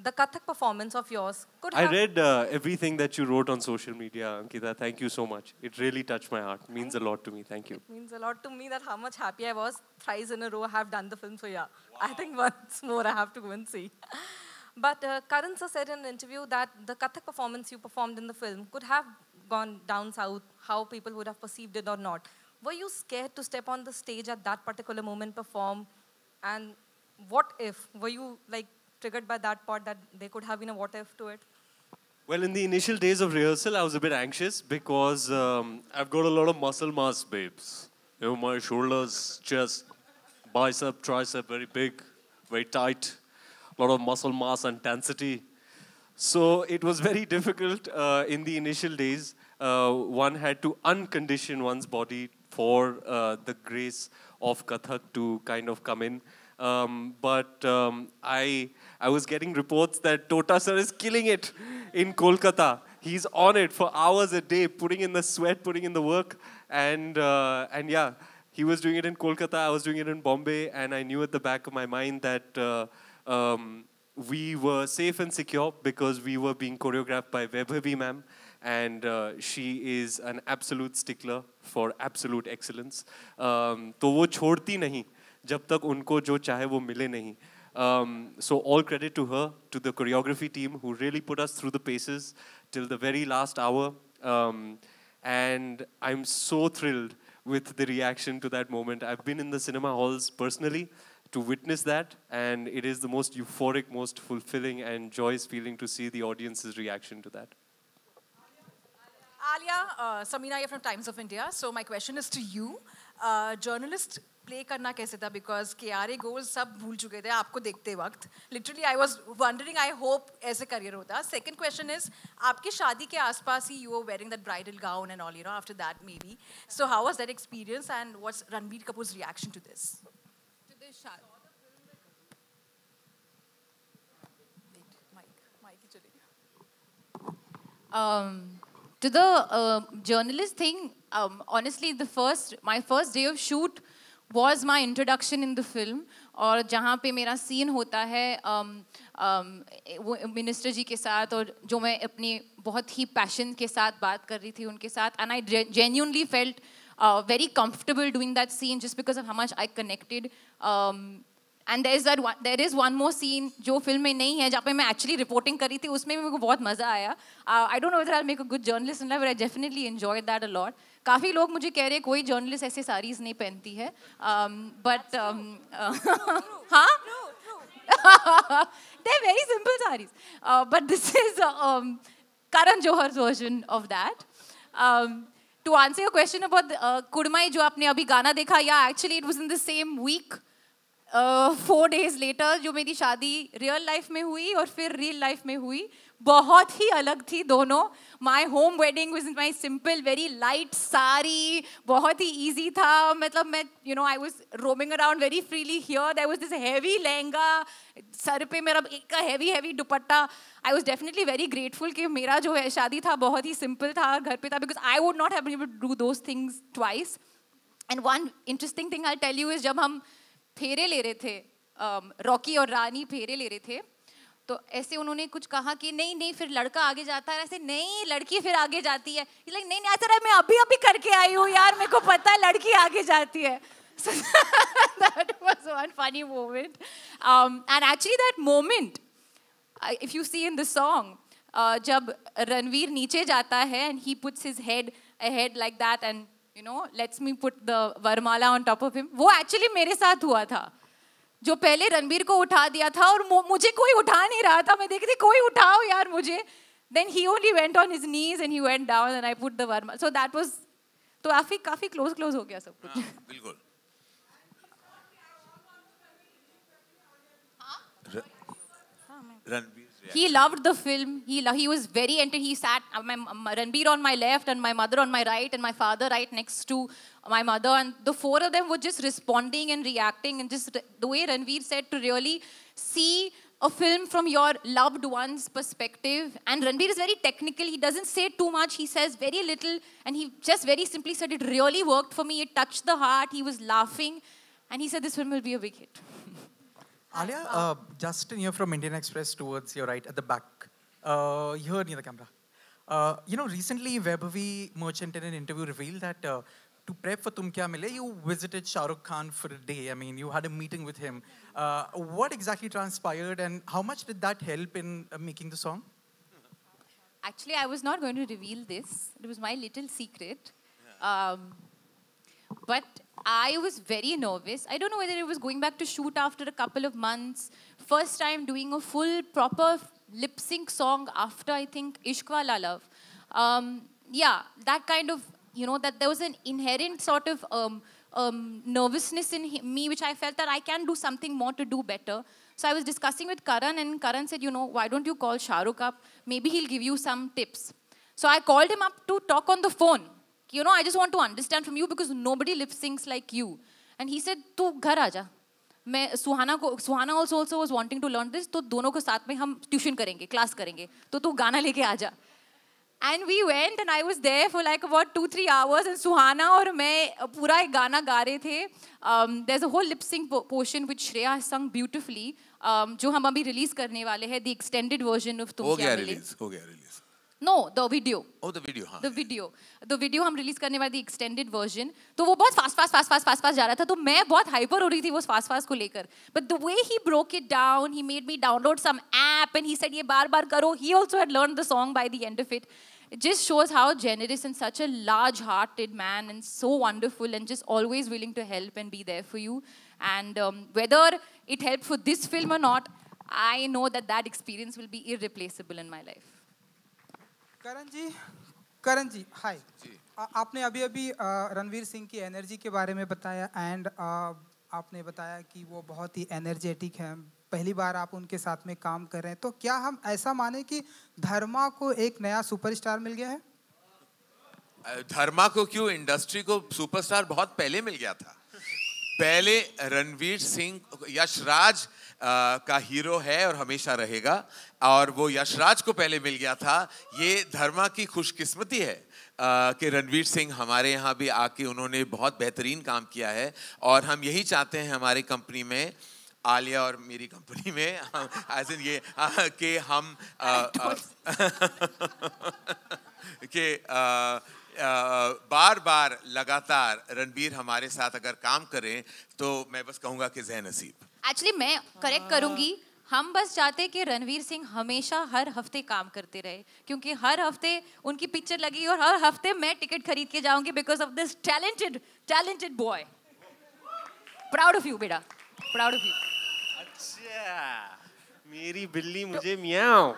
the Kathak performance of yours could have... I read everything that you wrote on social media, Ankita. Thank you so much. It really touched my heart. Means a lot to me. Thank you. It means a lot to me that how much happy I was. Thrice in a row I have done the film. So yeah, wow. I think once more I have to go and see. But Karan sir said in an interview that the Kathak performance you performed in the film could have gone down south, how people would have perceived it or not. Were you scared to step on the stage at that particular moment, perform? And what if? Were you like triggered by that part that there could have been a what if to it? Well, in the initial days of rehearsal, I was a bit anxious because I've got a lot of muscle mass, babes. You know, my shoulders, chest, bicep, tricep, very big, very tight. A lot of muscle mass and density. So it was very difficult in the initial days. One had to uncondition one's body for the grace of Kathak to kind of come in. But I was getting reports that Tota sir is killing it in Kolkata. He's on it for hours a day, putting in the sweat, putting in the work, and yeah, He was doing it in Kolkata, I was doing it in Bombay, and I knew at the back of my mind that we were safe and secure because we were being choreographed by Vaibhavi ma'am, and she is an absolute stickler for absolute excellence. तो वो छोड़ती नहीं जब तक उनको जो चाहे वो मिले नहीं. So all credit to her, to the choreography team who really put us through the paces till the very last hour. And I'm so thrilled with the reaction to that moment. I've been in the cinema halls personally to witness that, and it is the most euphoric, most fulfilling and joyous feeling to see the audience's reaction to that. Alia, Samina here from Times of India. So my question is to you. Journalist play करना कैसे था? Because KRA goals सब भूल चुके थे आपको देखते वक्त. Literally, I was wondering. I hope ऐसे career होता. Second question is, आपकी शादी के आसपास ही you were wearing that bridal gown and all, you know, after that maybe. So how was that experience, and what's Ranveer Kapoor's reaction to this? To this shadi. To the journalist thing, honestly, my first day of shoot was my introduction in the film. और जहाँ पे मेरा scene होता है minister जी के साथ, और जो मैं अपनी बहुत ही passion के साथ बात कर रही थी उनके साथ, and I genuinely felt very comfortable doing that scene just because of how much I connected. And there is one more scene जो फिल्म में नहीं है, जहाँ पे मैं actually reporting कर रही थी, उसमें भी मेरे को बहुत मज़ा आया. I don't know whether I'll make a good journalist in life, but I definitely enjoyed that a lot. काफ़ी लोग मुझे कह रहे हैं कोई journalist ऐसे sarees नहीं पहनती है, but हाँ, they're very simple sarees. But this is Karan Johar's version of that. To answer your question about Kudmai जो आपने अभी गाना देखा, yeah, actually it was in the same week. 4 days later जो मेरी शादी real life में हुई और फिर real life में हुई, बहुत ही अलग थी दोनों. My home wedding was in my simple, very light sari, बहुत ही easy था. मतलब मैं, you know, I was roaming around very freely. Here there was this heavy lehenga, sir पे मेरा एक heavy dupatta. I was definitely very grateful कि मेरा जो है शादी था बहुत ही simple था, घर पे था, because I would not have been able to do those things twice. And one interesting thing I'll tell you is जब हम फेरे ले रहे थे, रॉकी और रानी फेरे ले रहे थे, तो ऐसे उन्होंने कुछ कहा कि नहीं फिर लड़का आगे जाता है, ऐसे नहीं लड़की फिर आगे जाती है. नहीं ऐसा मैं अभी करके आई हूँ यार, मेरे को पता है लड़की आगे जाती है. So that was one funny moment. And actually that moment, if you see in the song, जब रणवीर नीचे जाता है and he puts his head ahead like that and you know, lets me put the Varmala on top of him. वो actually मेरे साथ हुआ था. जो पहले रणवीर को उठा दिया था और मुझे कोई उठा नहीं रहा था. मैं देख रही थी कोई उठाओ यार मुझे. Then he only went on his knees and he went down and I put the Varmala. So that was, तो काफी close हो गया सब कुछ. बिल्कुल. Ranveer. He loved the film. He was very entered. He sat, Ranveer on my left and my mother on my right and my father right next to my mother. And the four of them were just responding and reacting. And just the way Ranveer said, to really see a film from your loved one's perspective. And Ranveer is very technical. He doesn't say too much. He says very little. And he just very simply said, it really worked for me. It touched the heart. He was laughing. And he said, this film will be a big hit. Alia, just near from Indian Express towards your right at the back, here near the camera. You know, recently Vaibhavi Merchant in an interview revealed that to prep for Tum Kya Mile, you visited Shah Rukh Khan for a day. I mean, you had a meeting with him. What exactly transpired and how much did that help in making the song? Actually, I was not going to reveal this. It was my little secret. But I was very nervous. I don't know whether it was going back to shoot after a couple of months. First time doing a full, proper lip sync song after, I think, Ishq Wala Love. Yeah, that kind of, you know, that there was an inherent sort of nervousness in me, which I felt that I can do something more to do better. So I was discussing with Karan, and Karan said, you know, why don't you call Shah Rukh up? Maybe he'll give you some tips. So I called him up to talk on the phone. You know, I just want to understand from you because nobody lip syncs like you. And he said, "Tu ghar aaja. Suhana also was wanting to learn this. तो दोनों को साथ में हम tuition करेंगे, class करेंगे. तो तू गाना लेके आजा." And we went and I was there for like about 2-3 hours and Suhana और मैं पूरा एक गाना गा रहे थे. There's a whole lip sync portion which Shreya has sung beautifully, जो हम अभी release करने वाले हैं, the extended version of तुम क्या मिले. हो गया release. No, the video. Oh, the video, हाँ. The video हम release करने वाले the extended version. तो वो बहुत fast जा रहा था. तो मैं बहुत hyper हो रही थी वो fast को लेकर. But the way he broke it down, he made me download some app and he said ये बार करो. He also had learned the song by the end of it. It just shows how generous and such a large-hearted man and so wonderful and just always willing to help and be there for you. And whether it helped for this film or not, I know that experience will be irreplaceable in my life. करण जी हाय. आपने अभी रणवीर सिंह की energy के बारे में बताया and आपने बताया कि वो बहुत ही एनर्जेटिक हैं. पहली बार आप उनके साथ में काम कर रहे हैं, तो क्या हम ऐसा माने कि धर्मा को एक नया सुपरस्टार मिल गया है? धर्मा को क्यों, इंडस्ट्री को सुपरस्टार बहुत पहले मिल गया था. पहले रणवीर सिंह यशराज का हीरो है और हमेशा रहेगा, और वो यशराज को पहले मिल गया था. ये धर्मा की खुशकिस्मती है कि रणवीर सिंह हमारे यहाँ भी आके उन्होंने बहुत बेहतरीन काम किया है. और हम यही चाहते हैं हमारी कंपनी में, आलिया और मेरी कंपनी में, एज इन ये कि हम कि बार लगातार रणवीर हमारे साथ अगर काम करें तो मैं बस कहूँगा कि ज़े नसीब. एक्चुअली मैं करेक्ट करूंगी, हम बस चाहते हैं कि रणवीर सिंह हमेशा हर हफ्ते काम करते रहे, क्योंकि हर हफ्ते उनकी पिक्चर लगी और हर हफ्ते मैं टिकट खरीद के जाऊंगी because of this talented boy. Proud of you बेटा, प्राउड ऑफ यू. अच्छा, मेरी बिल्ली मुझे Miao.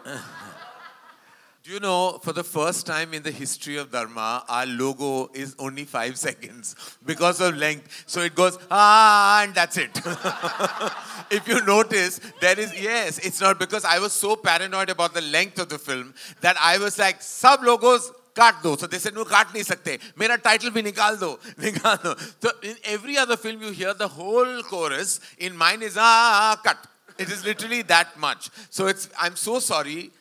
Do you know, for the first time in the history of Dharma, our logo is only 5 seconds because of length. So it goes, and that's it. If you notice, there is, yes, it's not because I was so paranoid about the length of the film that I was like, sab logos काट दो. So they said, no, काट नहीं सकते. मेरा title भी निकाल दो. So in every other film you hear the whole chorus. In mine is, cut. It is literally that much. So I'm so sorry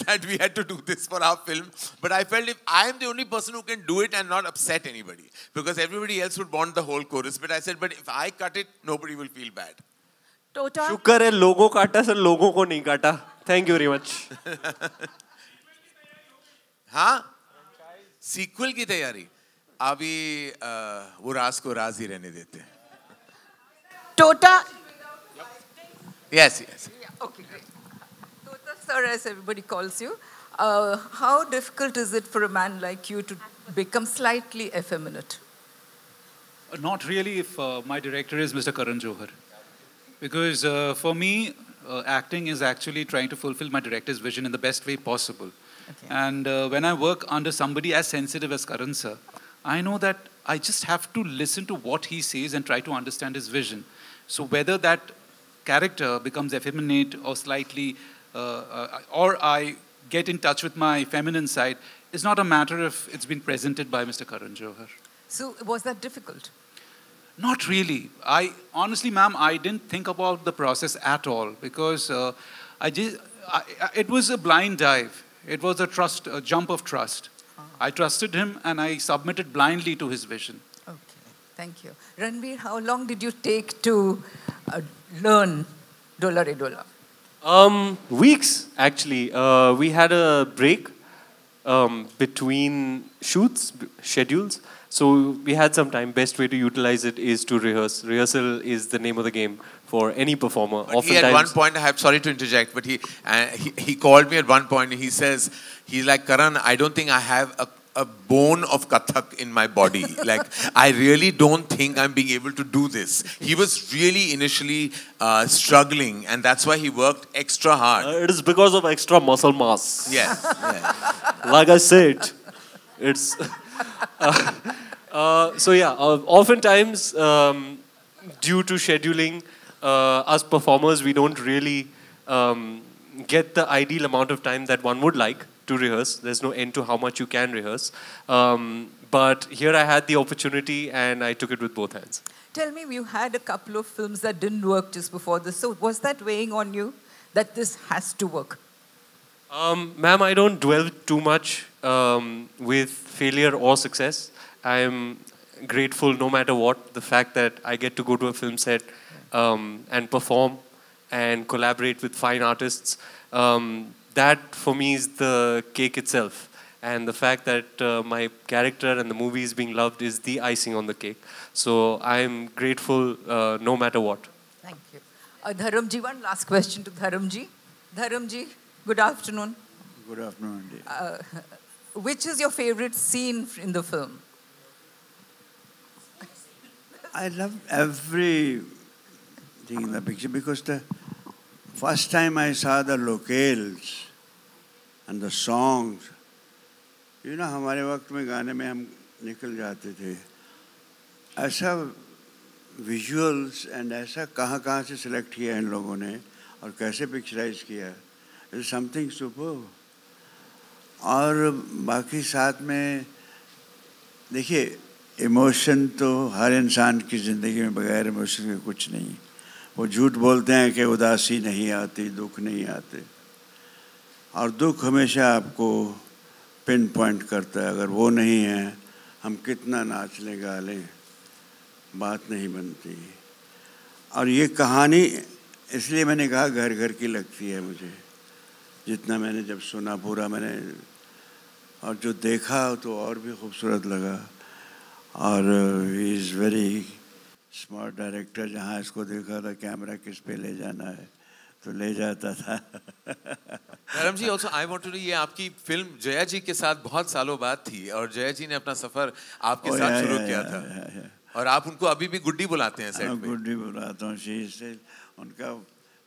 that we had to do this for our film. But I felt if I am the only person who can do it and not upset anybody, because everybody else would want the whole chorus. But I said, but if I cut it, nobody will feel bad. Tota. शुक्र है लोगों काटा, sir लोगों को नहीं काटा. Thank you very much. हाँ, sequel की तैयारी अभी वो राज को राज ही रहने देते हैं. Tota. Yes. Yeah, okay, great. Tota sir, as everybody calls you, how difficult is it for a man like you to become slightly effeminate? Not really if my director is Mr. Karan Johar. Because for me, acting is actually trying to fulfill my director's vision in the best way possible. Okay. And when I work under somebody as sensitive as Karan sir, I know that I just have to listen to what he says and try to understand his vision. So whether that character becomes effeminate or slightly, or I get in touch with my feminine side, is not a matter if it's been presented by Mr. Karan Johar. So was that difficult? Not really. Honestly, ma'am, I didn't think about the process at all because it was a blind dive. It was a jump of trust. I trusted him and I submitted blindly to his vision. Okay, thank you. Ranveer, how long did you take to learn Dola Re Dola? Weeks, actually. We had a break between schedules. So we had some time. Best way to utilize it is to rehearse. Rehearsal is the name of the game for any performer. But he at one point, sorry to interject, but he called me at one point and he says, he's like, Karan, I don't think I have a bone of Kathak in my body. Like, I really don't think I'm being able to do this. He was really initially struggling, and that's why he worked extra hard. It is because of extra muscle mass. Yeah. Like I said, it's... so yeah, oftentimes due to scheduling, us performers, we don't really get the ideal amount of time that one would like to rehearse. There's no end to how much you can rehearse. But here I had the opportunity and I took it with both hands. Tell me, you had a couple of films that didn't work just before this. So was that weighing on you that this has to work? Ma'am, I don't dwell too much with failure or success. I am grateful no matter what. The fact that I get to go to a film set and perform and collaborate with fine artists, that for me is the cake itself. And the fact that my character and the movie is being loved is the icing on the cake. So I'm grateful no matter what. Thank you. Dharamji, one last question to Dharamji. Dharamji, good afternoon. Good afternoon, dear. Which is your favorite scene in the film? I love everything in the picture because the first time I saw the locales and the songs, you know, हमारे वक्त में गाने में हम निकल जाते थे. ऐसा विजुअल्स एंड ऐसा कहाँ से सिलेक्ट किया इन लोगों ने और कैसे पिक्चराइज किया, इज समथिंग सुपर. और बाकी साथ में देखिए, इमोशन तो हर इंसान की ज़िंदगी में बगैर इमोशन के कुछ नहीं. वो झूठ बोलते हैं कि उदासी नहीं आती, दुख नहीं आते, और दुख हमेशा आपको पिन पॉइंट करता है. अगर वो नहीं है, हम कितना नाच लें गा लें, बात नहीं बनती. और ये कहानी इसलिए मैंने कहा घर घर की लगती है मुझे. जितना मैंने जब सुना पूरा मैंने और जो देखा तो और भी खूबसूरत लगा. और he is very smart director. जहाँ इसको देखा था कैमरा किस पे ले जाना है तो ले जाता था. धर्म जी, ऑल्सो आई वांट टू, ये आपकी फिल्म जया जी के साथ बहुत सालों बाद थी और जया जी ने अपना सफ़र आपके साथ शुरू किया था और आप उनको अभी भी गुड्डी बुलाते हैं सेट पे. गुड्डी बुलाता हूँ. से उनका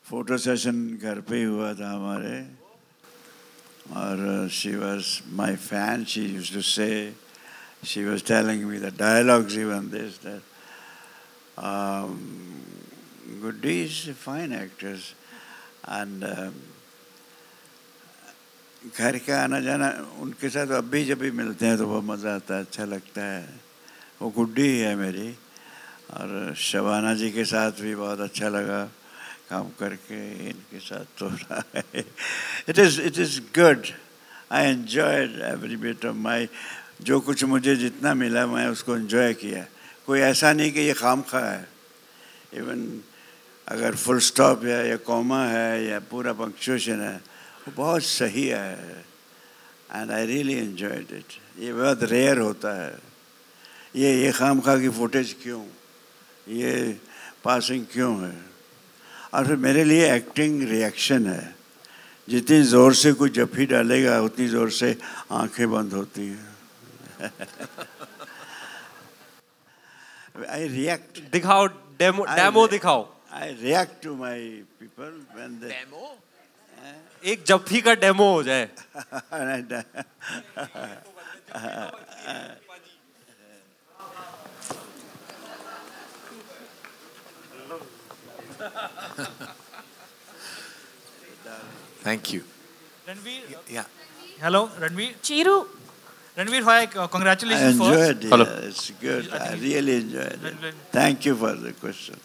फोटो सेशन घर पे ही हुआ था हमारे. और she was my fan. She used to say, she was telling me the dialogues, even this, that Goody is a fine actress. And घर का आना जाना उनके साथ अब भी जब भी मिलते हैं तो बहुत मज़ा आता है, अच्छा लगता है. वो गुड्डी ही है मेरी. और शबाना जी के साथ भी बहुत अच्छा लगा काम करके. इनके साथ तो it is good. I enjoyed every bit of my, जो कुछ मुझे जितना मिला मैं उसको एंजॉय किया. कोई ऐसा नहीं कि ये खामखा है. इवन अगर फुल स्टॉप है या कॉमा है या पूरा पंक्चुएशन है, वो बहुत सही है. And I really enjoyed it. ये बहुत रेयर होता है. ये खामखा की फुटेज क्यों, ये पासिंग क्यों है. और फिर मेरे लिए एक्टिंग रिएक्शन है. जितनी ज़ोर से कोई जफ्फी डालेगा उतनी ज़ोर से आंखें बंद होती हैं. I react. दिखाओ, डेमो दिखाओ. I react to my people when they. Demo? एक जफ्फी का डेमो हो जाए. Thank you. Ranveer. Yeah. Hello, Ranveer. Chiru. Ranveer, hi, congratulations I enjoyed first. it. Hello. It's good. I really enjoyed it. Thank you for the question.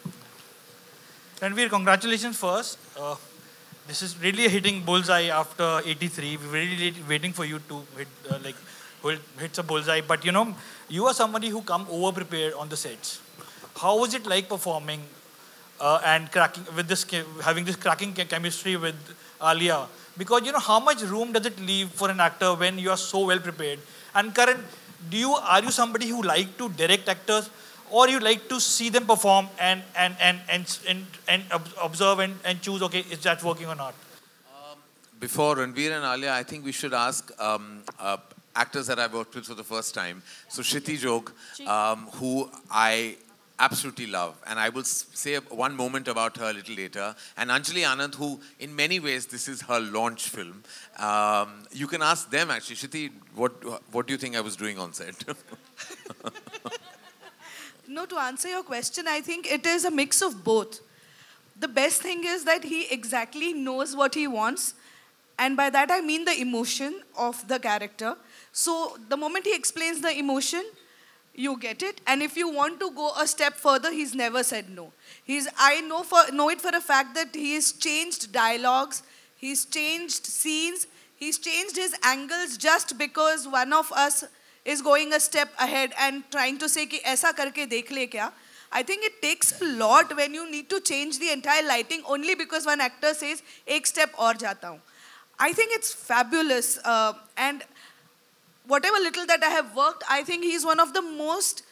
Ranveer, congratulations first. This is really a hitting bullseye after 83. We were really waiting for you to hit a bullseye. But you know, you are somebody who come over prepared on the sets. How was it like performing and having this cracking chemistry with Alia? Because you know, how much room does it leave for an actor when you are so well prepared? And Karan, are you somebody who like to direct actors, or you like to see them perform and observe and choose, okay, is that working or not? Before Ranveer and Alia, I think we should ask actors that I've worked with for the first time. So Shriti Jog, who I absolutely love, and I will say one moment about her a little later. And Anjali Anand, who in many ways this is her launch film. You can ask them actually. Shriti, what do you think I was doing on set? No, to answer your question, I think it is a mix of both. The best thing is that he exactly knows what he wants, and by that I mean the emotion of the character. So the moment he explains the emotion, you get it. And if you want to go a step further, he's never said no. I know it for a fact that he's changed dialogues, he's changed scenes, He's changed his angles just because one of us is going a step ahead and trying to say कि ऐसा करके देख ले क्या. I think it takes a lot when you need to change the entire lighting only because one actor says एक step और जाता हूँ. I think it's fabulous, and whatever little that I have worked, I think he's one of the most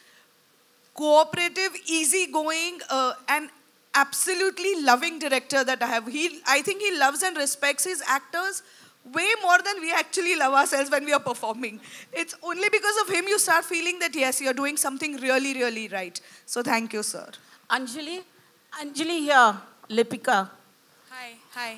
cooperative, easygoing, and absolutely loving director that I have. I think he loves and respects his actors way more than we actually love ourselves when we are performing. It's only because of him you start feeling that yes, you're doing something really, really right. So thank you, sir. Anjali here, Lipika. Hi.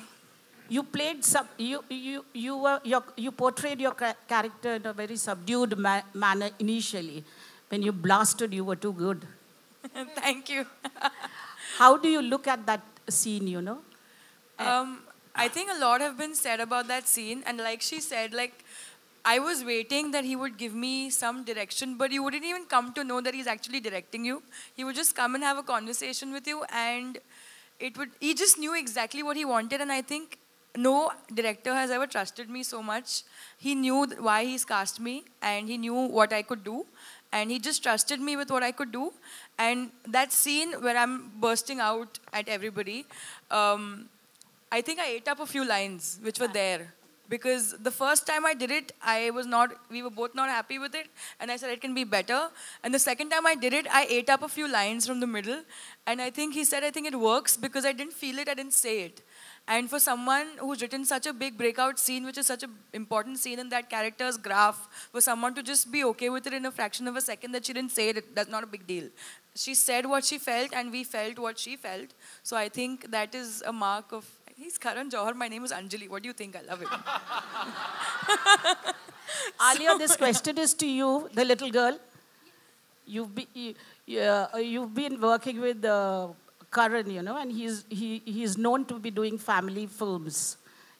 You played you portrayed your character in a very subdued manner initially. When you blasted, you were too good. Thank you. How do you look at that scene, you know? I think a lot have been said about that scene, and like she said, like I was waiting that he would give me some direction, but you wouldn't even come to know that he's actually directing you. He would just come and have a conversation with you, and he just knew exactly what he wanted, and I think no director has ever trusted me so much. He knew why he's cast me, and he knew what I could do, and he just trusted me with what I could do. And that scene where I'm bursting out at everybody, I think I ate up a few lines which were there. Because the first time I did it, we were both not happy with it. And I said it can be better. And the second time I did it, I ate up a few lines from the middle. And he said, I think it works because I didn't feel it, I didn't say it. And for someone who's written such a big breakout scene, which is such an important scene in that character's graph, for someone to just be okay with it in a fraction of a second that she didn't say it, that's not a big deal. She said what she felt and we felt what she felt. So I think that is a mark of, he's Karan Johar, my name is Anjali. What do you think? I love it. Alia, this question is to you, the little girl. You've been working with Karan, you know, and he's known to be doing family films.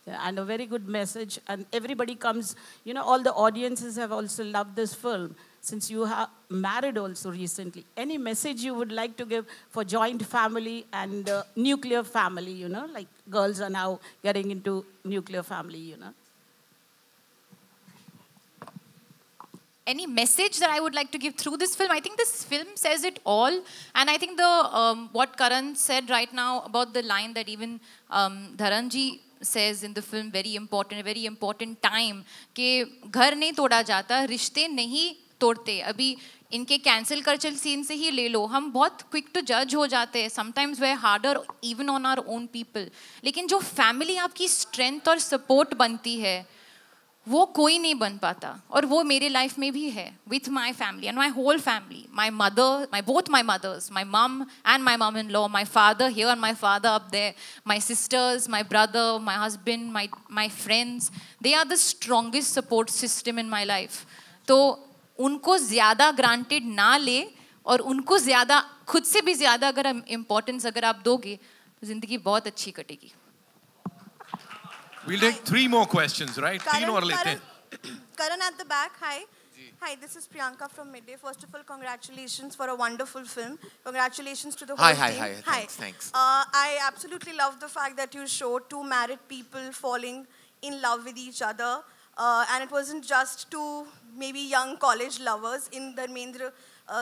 And a very good message. And everybody comes, you know, all the audiences have also loved this film. Since you have married also recently, any message you would like to give for joint family and nuclear family, you know, like girls are now getting into nuclear family, you know? Any message that I would like to give through this film? I think this film says it all. And I think the what Karan said right now about the line that even Dharanji says in the film, very important time, कि घर नहीं तोड़ा जाता, रिश्ते नहीं तोड़ते. अभी इनके cancel culture scene से ही ले लो, हम बहुत quick to judge हो जाते हैं. Sometimes we're harder even on our own people. लेकिन जो family आपकी strength और support बनती है, वो कोई नहीं बन पाता. और वो मेरे life में भी है. With my family and my whole family, my mother, both my mothers, my mom and my mom-in-law, my father here and my father up there, my sisters, my brother, my husband, my friends, they are the strongest support system in my life. तो उनको ज़्यादा granted ना ले और उनको ज़्यादा खुद से भी ज़्यादा अगर importance अगर आप दोगे तो ज़िंदगी बहुत अच्छी कटेगी. We'll take 3 more questions, right? Karan at the back, hi. Hi, this is Priyanka from Midday. First of all, congratulations for a wonderful film. Congratulations to the whole team. Hi. Thanks. I absolutely love the fact that you showed 2 married people falling in love with each other. And it wasn't just 2 maybe young college lovers in Dharmendra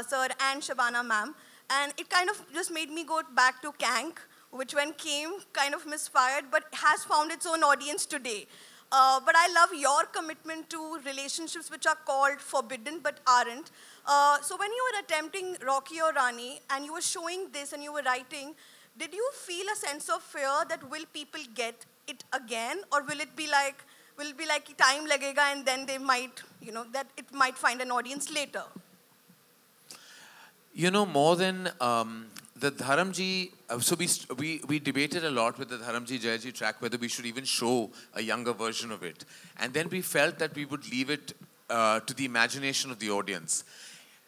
sir and Shabana ma'am. And it kind of just made me go back to Kank, which when came kind of misfired, but has found its own audience today. But I love your commitment to relationships which are called forbidden but aren't. So when you were attempting Rocky or Rani and you were showing this and you were writing, did you feel a sense of fear that will people get it again? Or will it be like time lagega and then they might, you know, that it might find an audience later? You know, more than the Dharamji, so we debated a lot with the Dharamji Jayaji track whether we should even show a younger version of it. And then we felt that we would leave it to the imagination of the audience.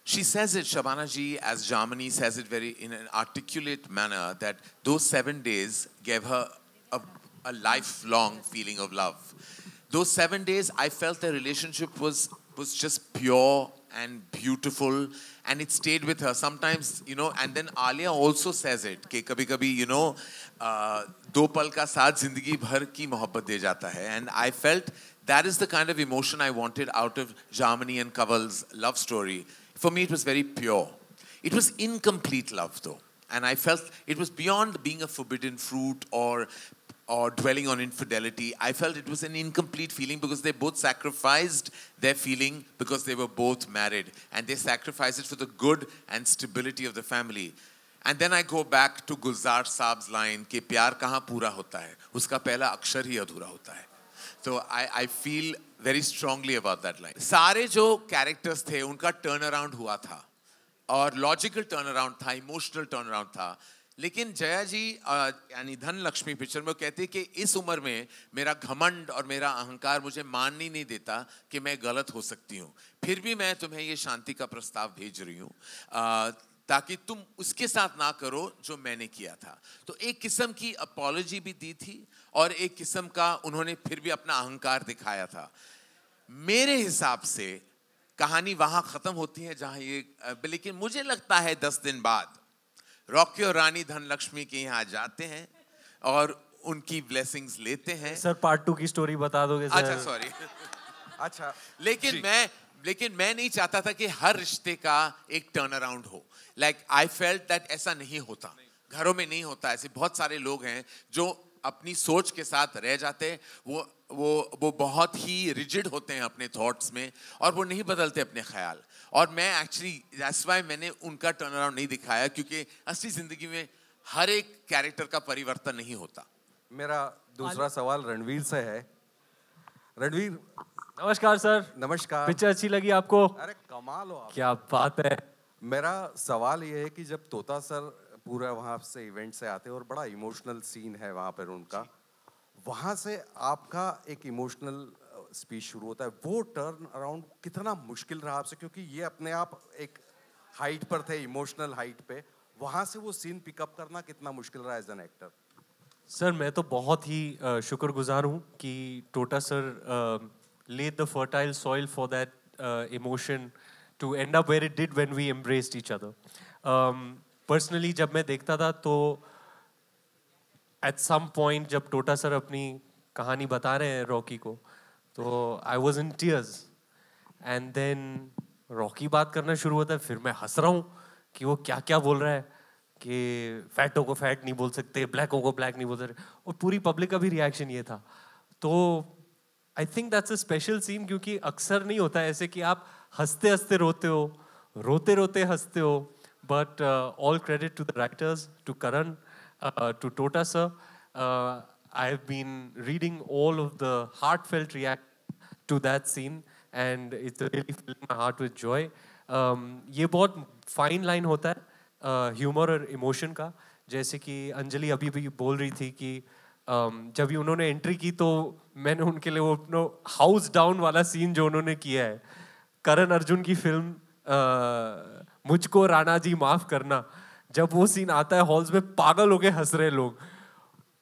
She says it, Shabana ji, as Jamani says it in an articulate manner, that those 7 days gave her a lifelong feeling of love. Those 7 days, I felt the relationship was just pure and beautiful, and it stayed with her. Sometimes, you know, and then Alia also says it, कि कभी-कभी, you know, 2 पल का साथ जिंदगी भर की मोहब्बत दे जाता है. And I felt that is the kind of emotion I wanted out of Jamini and Kaval's love story. For me, it was very pure. It was incomplete love, though. And I felt it was beyond being a forbidden fruit or dwelling on infidelity. I felt it was an incomplete feeling because they both sacrificed their feeling because they were both married. And they sacrificed it for the good and stability of the family. And then I go back to Gulzar Saab's line कि प्यार कहाँ पूरा होता है, उसका पहला अक्षर ही अधूरा होता है. So I feel very strongly about that line. सारे जो characters थे उनका turn around हुआ था और logical turn around था, emotional turn around था. लेकिन जया जी यानी धन लक्ष्मी पिक्चर में कहते हैं कि इस उम्र में मेरा घमंड और मेरा अहंकार मुझे मान ही नहीं देता कि मैं गलत हो सकती हूँ. फिर भी मैं तुम्हें ये शांति का प्रस्ताव भेज रही हूँ ताकि तुम उसके साथ ना करो जो मैंने किया था. तो एक किस्म की अपॉलॉजी भी दी थी और एक किस्म का उन्होंने फिर भी अपना अहंकार दिखाया था. मेरे हिसाब से कहानी वहां खत्म होती है जहां ये, लेकिन मुझे लगता है 10 दिन बाद रॉकी और रानी धनलक्ष्मी के यहाँ जाते हैं और उनकी ब्लेसिंग्स लेते हैं. सर पार्ट 2 की स्टोरी बता दोगे सर? अच्छा सॉरी. अच्छा लेकिन मैं नहीं चाहता था कि हर रिश्ते का एक टर्न अराउंड हो. लाइक आई फेल्ट दैट ऐसा नहीं होता, घरों में नहीं होता. ऐसे बहुत सारे लोग हैं जो अपनी सोच के साथ रह जाते हैं. वो बहुत ही रिजिड होते हैं अपने थॉट्स में और वो नहीं बदलते अपने ख्याल. और मैं एक्चुअली दैट्स व्हाई मैंने उनका टर्न अराउंड नहीं दिखाया, क्योंकि असली जिंदगी में हर एक कैरेक्टर का परिवर्तन नहीं होता. मेरा दूसरा सवाल रणवीर से है. रणवीर नमस्कार सर. नमस्कार. पिक्चर अच्छी लगी आपको? अरे कमाल हो आप. क्या बात है. मेरा सवाल ये है कि जब तोता सर पूरा वहाँ से इवेंट से आते हैं और बड़ा इमोशनल सीन है वहाँ पर उनका, वहाँ से आपका एक इमोशनल स्पीच शुरू होता है. वो टर्न अराउंड कितना मुश्किल रहा आपसे, क्योंकि ये अपने आप एक हाइट पर थे, इमोशनल हाइट पे, वहाँ से वो सीन पिकअप करना कितना मुश्किल रहा एज एन एक्टर? सर मैं तो बहुत ही शुक्रगुजार हूँ कि टोटा sir laid the fertile soil for that emotion to end up where it did when we embraced each other. Personally जब मैं देखता था तो at some point जब टोटा सर अपनी कहानी बता रहे हैं रॉकी को, तो I was in tears. And then Rocky बात करना शुरू होता है, फिर मैं हंस रहा हूँ कि वो क्या क्या बोल रहा है कि फैटों को फैट नहीं बोल सकते, ब्लैकों को ब्लैक नहीं बोल सकते, और पूरी पब्लिक का भी रिएक्शन ये था. तो I think that's a special scene, क्योंकि अक्सर नहीं होता ऐसे कि आप हंसते हंसते रोते हो, रोते रोते हंसते हो. But all credit to the writers, to Karan, to Tota sir. I have been reading all of the heartfelt react to that scene and it's really filled my heart with joy. ये बहुत फाइन लाइन होता है humour और emotion का. जैसे कि अंजलि अभी भी बोल रही थी कि जब भी उन्होंने एंट्री की तो मैंने उनके लिए वो अपना हाउस डाउन वाला सीन जो उन्होंने किया है, करण अर्जुन की फिल्म मुझको राणा जी माफ करना, जब वो सीन आता है हॉल्स में पागल होके हंस रहे लोग,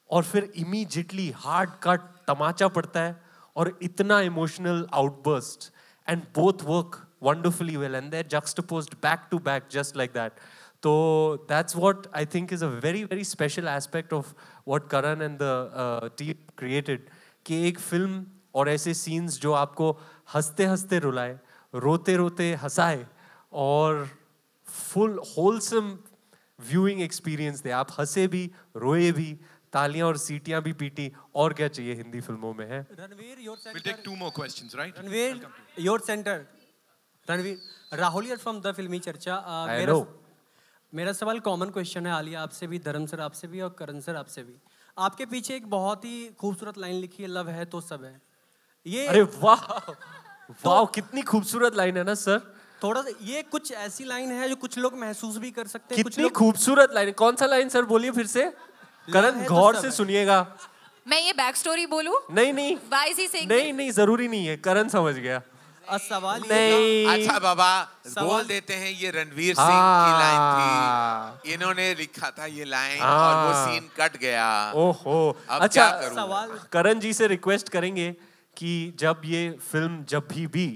और फिर इमीडिएटली हार्ड कट तमाचा पड़ता है और इतना emotional outburst, and both work wonderfully well and they're juxtaposed back to back just like that. So that's what I think is a very very special aspect of what Karan and the team created, कि एक film और ऐसे scenes जो आपको हंसते हंसते रुलाए, रोते रोते हंसाए और फुल होलसम व्यूइंग एक्सपीरियंस दे. आप हंसे भी, रोए भी, तालियां और सीटियां भी पीटी, और क्या चाहिए हिंदी फिल्मों में है. Ranveer, your center. We'll take 2 more questions, right? Ranveer, your center. Ranveer, Rahul here from the फिल्मी चर्चा. मेरा सवाल कॉमन क्वेश्चन है आलिया आपसे भी, धर्म सर आपसे भी और करण सर आपसे भी. आपके पीछे एक बहुत ही खूबसूरत लाइन लिखी है, लव है तो सब है. ये अरे वाह वाह, कितनी खूबसूरत लाइन है ना सर. थोड़ा सा ये कुछ ऐसी लाइन है जो कुछ लोग महसूस भी कर सकते हैं. कितनी खूबसूरत लाइन. कौन सा लाइन सर बोलिए फिर से. करण गौर से सुनिएगा. मैं ये बैक स्टोरी बोलूं? नहीं नहीं जरूरी नहीं है, करण समझ गया. सवाल नहीं. अच्छा बाबा बोल देते हैं, ये रणवीर सिंह की लाइन थी, इन्होंने लिखा था ये लाइन और वो सीन कट गया. ओहो. अच्छा सवाल करण जी से रिक्वेस्ट करेंगे कि जब ये फिल्म जब भी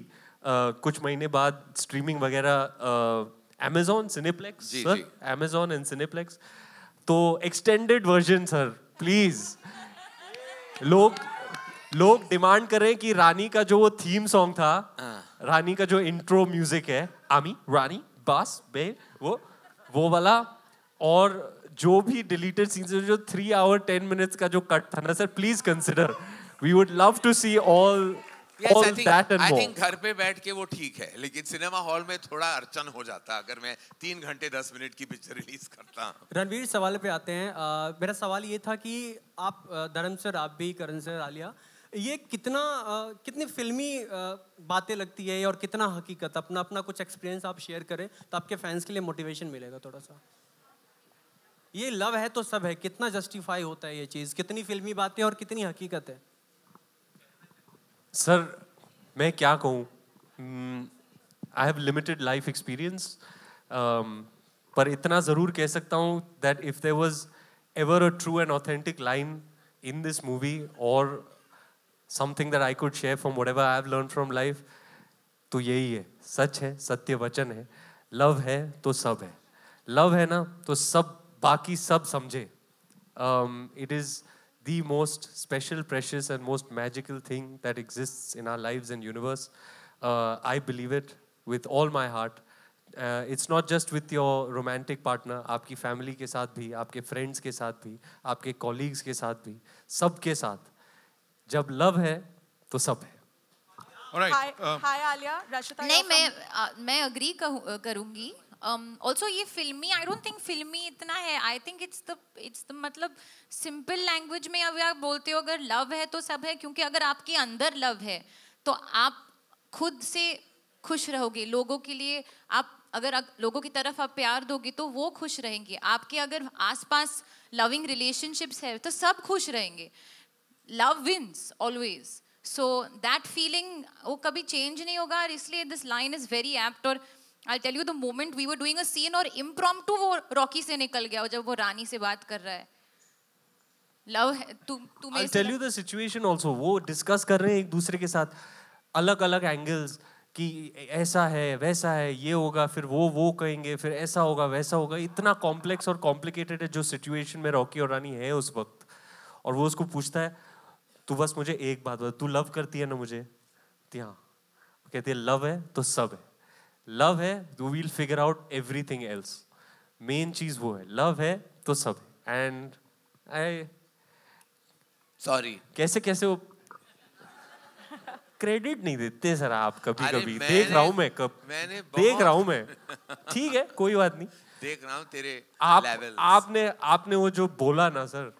कुछ महीने बाद स्ट्रीमिंग वगैरह Amazon Cineplex sir, Amazon and Cineplex, तो एक्सटेंडेड वर्जन सर प्लीज. लोग लोग डिमांड कर रहे हैं कि रानी का जो वो थीम सॉन्ग था, रानी का जो इंट्रो म्यूजिक है, आमी रानी बस बे, वो वाला, और जो भी डिलीटेड सीन्स, जो 3 आवर 10 मिनट्स का जो कट था ना sir, please consider, we would love to see all that and I more. think घर पे बैठ के वो ठीक है, लेकिन सिनेमा हॉल में थोड़ा अड़चन हो जाता अगर मैं 3 घंटे 10 मिनट की पिक्चर रिलीज करता हूँ। रणवीर, सवाल पे आते हैं। मेरा सवाल ये था कि आप धर्म सर, आप भी, करण सर, आलिया, ये कितनी फिल्मी बातें लगती है और कितना हकीकत? अपना अपना कुछ एक्सपीरियंस आप शेयर करें तो आपके फैंस के लिए मोटिवेशन मिलेगा थोड़ा सा। ये लव है तो सब है, कितना जस्टिफाई होता है ये चीज़? कितनी फिल्मी बातें और कितनी हकीकत है? सर मैं क्या कहूँ, I have limited life experience, पर इतना ज़रूर कह सकता हूँ that if there was ever a true and authentic line in this movie और something that I could share from whatever I have learn from life, तो यही है, सच है, सत्य वचन है, लव है तो सब है। लव है ना तो सब, बाकी सब समझे। It is the most special, precious and most magical thing that exists in our lives and universe. I believe it with all my heart. It's not just with your romantic partner, आपकी family के साथ भी, आपके friends के साथ भी, आपके colleagues के साथ भी, सबके साथ। जब love है तो सब है। Hi Alia, Rashita. नहीं, मैं अग्री करूंगी। Also ये फिल्मी, I don't think फिल्मी इतना है। I think it's the मतलब सिंपल लैंग्वेज में अगर आप बोलते हो अगर लव है तो सब है, क्योंकि अगर आपके अंदर लव है तो आप खुद से खुश रहोगे। लोगों के लिए आप अगर लोगों की तरफ आप प्यार दोगे तो वो खुश रहेंगे। आपके अगर आसपास लविंग रिलेशनशिप्स है तो सब खुश रहेंगे। Love wins always. So that feeling वो कभी चेंज नहीं होगा, और इसलिए this line is very apt. और I'll tell you the moment we were doing a scene और impromptu वो रॉकी से निकल गया, और जब वो रानी से बात कर रहा है, लव है तू I'll tell you the situation also, वो डिस्कस कर रहे हैं एक दूसरे के साथ अलग अलग एंगल्स कि ऐसा है वैसा है, ये होगा, फिर वो कहेंगे, फिर ऐसा होगा वैसा होगा। इतना कॉम्प्लेक्स और कॉम्प्लिकेटेड है जो सिचुएशन में रॉकी और रानी है उस वक्त। और वो उसको पूछता है, तू बस मुझे एक बात बता, तू लव करती है ना मुझे? हाँ। कहती है लव है तो सब है। लव है तो we'll figure out everything else. Main चीज वो है, लव है तो सब है। एंड आई सॉरी कैसे वो क्रेडिट नहीं देते सर आप कभी देख रहा हूं मैं देख रहा हूं मैं ठीक है कोई बात नहीं, देख रहा हूं तेरे आपने वो जो बोला ना sir,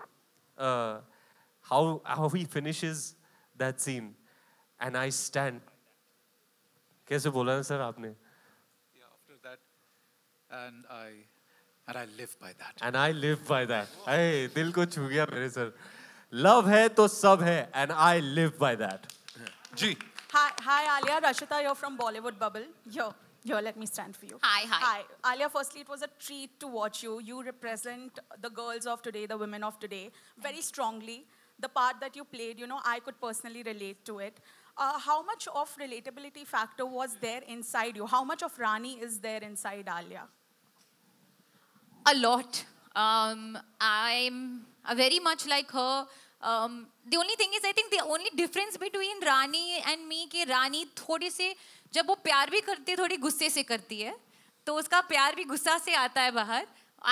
how he finishes that scene and I stand, कैसे बोला ना सर आपने? And I live by that. And I live by that. Hey, दिल को छू गया मेरे सर। Love है तो सब है, and I live by that. Ji. Hi Alia, Rashita, you're from Bollywood Bubble. Here, let me stand for you. Hi. Alia, firstly, it was a treat to watch you. You represent the girls of today, the women of today, very strongly. The part that you played, I could personally relate to it. How much of relatability factor was there inside you? How much of Rani is there inside Alia? A lot. I'm very much like her. The only thing is, I think the only difference between Rani and me कि Rani थोड़ी से जब वो प्यार भी करती है थोड़ी गुस्से से करती है, तो उसका प्यार भी गुस्सा से आता है बाहर।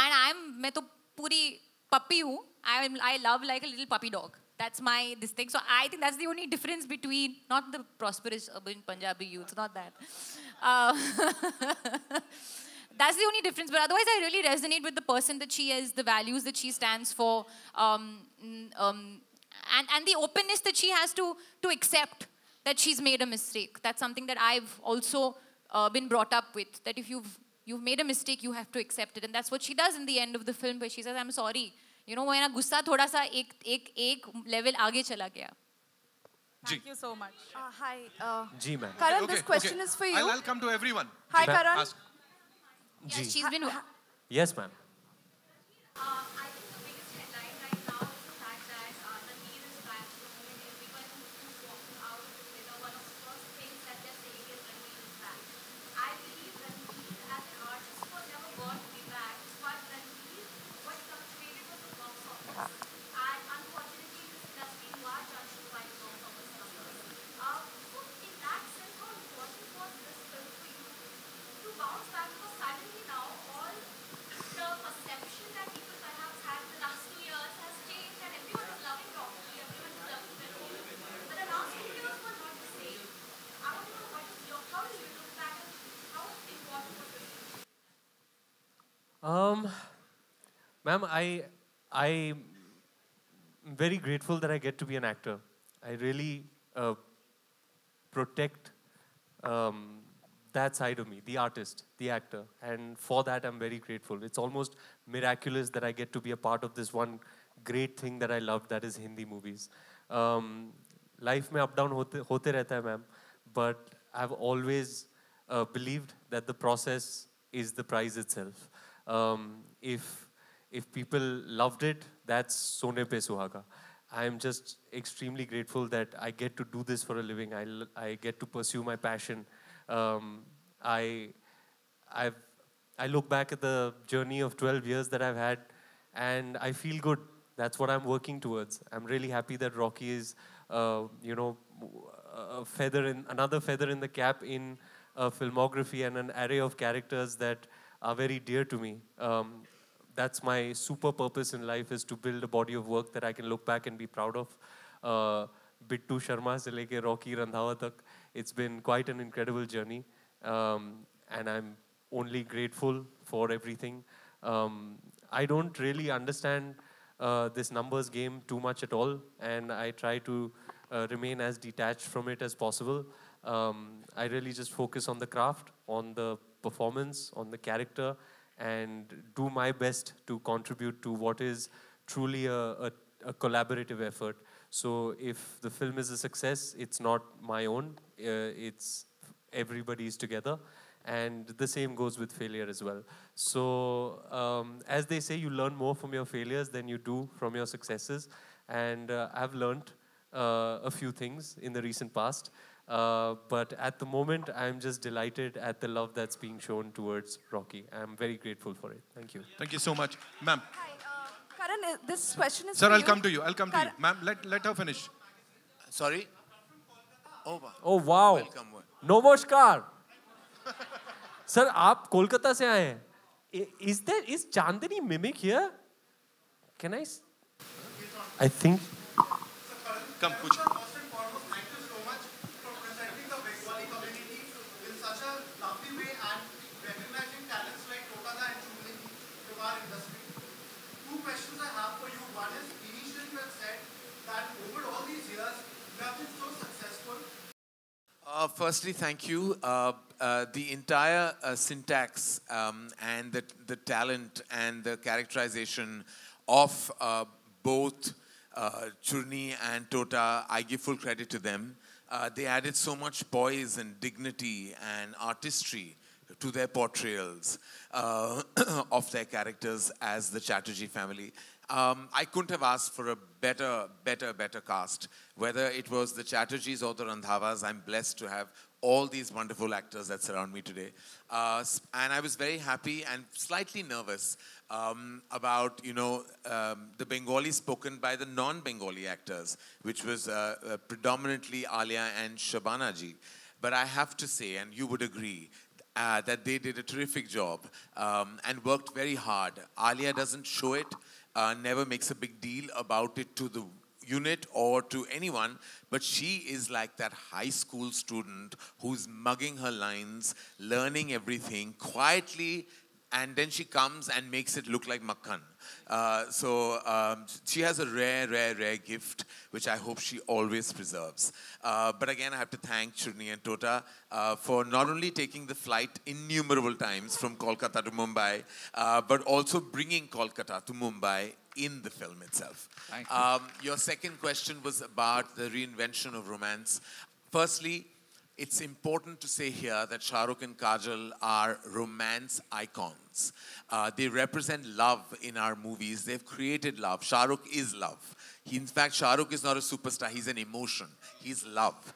And मैं तो पूरी पप्पी हूँ। I love like a little puppy dog. That's my this thing. So I think that's the only difference between, not the prosperous urban Punjabi youth, not that. That's the only difference. But otherwise, I really resonate with the person that she is, the values that she stands for, and the openness that she has to accept that she's made a mistake. That's something that I've also been brought up with. That if you've made a mistake, you have to accept it, and that's what she does in the end of the film, where she says, "I'm sorry." मेरा गुस्सा थोड़ा सा एक level आगे चला गया। Thank you so much. Hi. जी ma'am. Karan, this question is for you. I'll come to everyone. Hi, Karan. Yes, she's been. Yes, ma'am. Ma'am, I'm very grateful that I get to be an actor. I really protect that side of me, the artist, the actor. And for that, I'm very grateful. It's almost miraculous that I get to be a part of this one great thing that I love, that is Hindi movies. Life में up down होते रहता है, ma'am. But I've always believed that the process is the prize itself. If people loved it, that's Sone Pe Suhaga. I'm just extremely grateful that I get to do this for a living. I get to pursue my passion. I look back at the journey of 12 years that I've had, and I feel good. That's what I'm working towards. I'm really happy that Rocky is, another feather in the cap in a filmography and an array of characters that are very dear to me. That's my super purpose in life, is to build a body of work that I can look back and be proud of. Bittu Sharma se leke Rocky Randhawa tak, it's been quite an incredible journey. And I'm only grateful for everything. I don't really understand this numbers game too much at all, and I try to remain as detached from it as possible. I really just focus on the craft, on the performance, on the character, and do my best to contribute to what is truly a collaborative effort. So if the film is a success, it's not my own, it's everybody's together. And the same goes with failure as well. So as they say, you learn more from your failures than you do from your successes. And I've learned a few things in the recent past. But at the moment, I'm just delighted at the love that's being shown towards Rocky. I'm very grateful for it. Thank you. Thank you so much. Ma'am. Karan, this question is Sir, for I'll you. come to you. I'll come to you. Ma'am, let her finish. Sorry? Oh, wow. Welcome. Namaskar. Sir, आप कोलकाता से आए हैं. Is Chandani mimic here? Can I think. Come, push. Firstly, thank you. The entire syntax and the talent and the characterization of both Churni and Tota, I give full credit to them. They added so much poise and dignity and artistry to their portrayals of their characters as the Chatterjee family. I couldn't have asked for a better cast. Whether it was the Chatterjees or the Randhavas, I'm blessed to have all these wonderful actors that surround me today. And I was very happy and slightly nervous about, the Bengali spoken by the non-Bengali actors, which was predominantly Alia and Shabana ji. But I have to say, and you would agree, that they did a terrific job and worked very hard. Alia doesn't show it, never makes a big deal about it to the unit or to anyone, but she is like that high school student who's mugging her lines, learning everything quietly, and then she comes and makes it look like Makhan. She has a rare gift, which I hope she always preserves. But again, I have to thank Churni and Tota for not only taking the flight innumerable times from Kolkata to Mumbai, but also bringing Kolkata to Mumbai in the film itself. Thank you. Your second question was about the reinvention of romance. Firstly, it's important to say here that Shah Rukh and Kajal are romance icons. They represent love in our movies. They've created love. Shah Rukh is love. In fact, Shah Rukh is not a superstar. He's an emotion. He's love.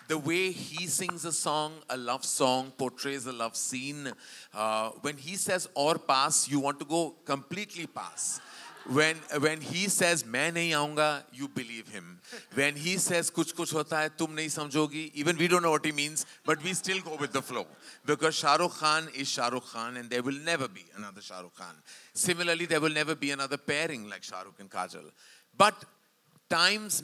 The way he sings a song, a love song, portrays a love scene, when he says "aur paas," you want to go completely pass. when he says मैं नहीं आऊँगा, you believe him. When he says कुछ कुछ होता है, तुम नहीं समझोगी, even we don't know what he means, but we still go with the flow. Because Shah Rukh Khan is Shah Rukh Khan and there will never be another Shah Rukh Khan. Similarly, there will never be another pairing like Shah Rukh and Kajol. But times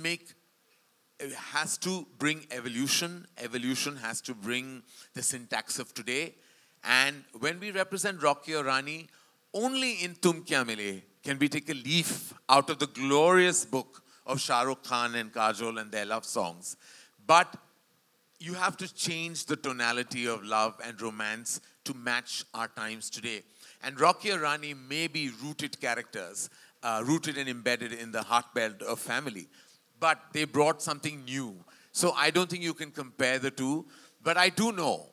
has to bring evolution. Evolution has to bring the syntax of today. And when we represent Rocky or Rani, only in Tum Kya Mile can we take a leaf out of the glorious book of Shah Rukh Khan and Kajol and their love songs. But you have to change the tonality of love and romance to match our times today. And Rocky or Rani may be rooted characters, rooted and embedded in the heartbed of family. But they brought something new. So I don't think you can compare the two. But I do know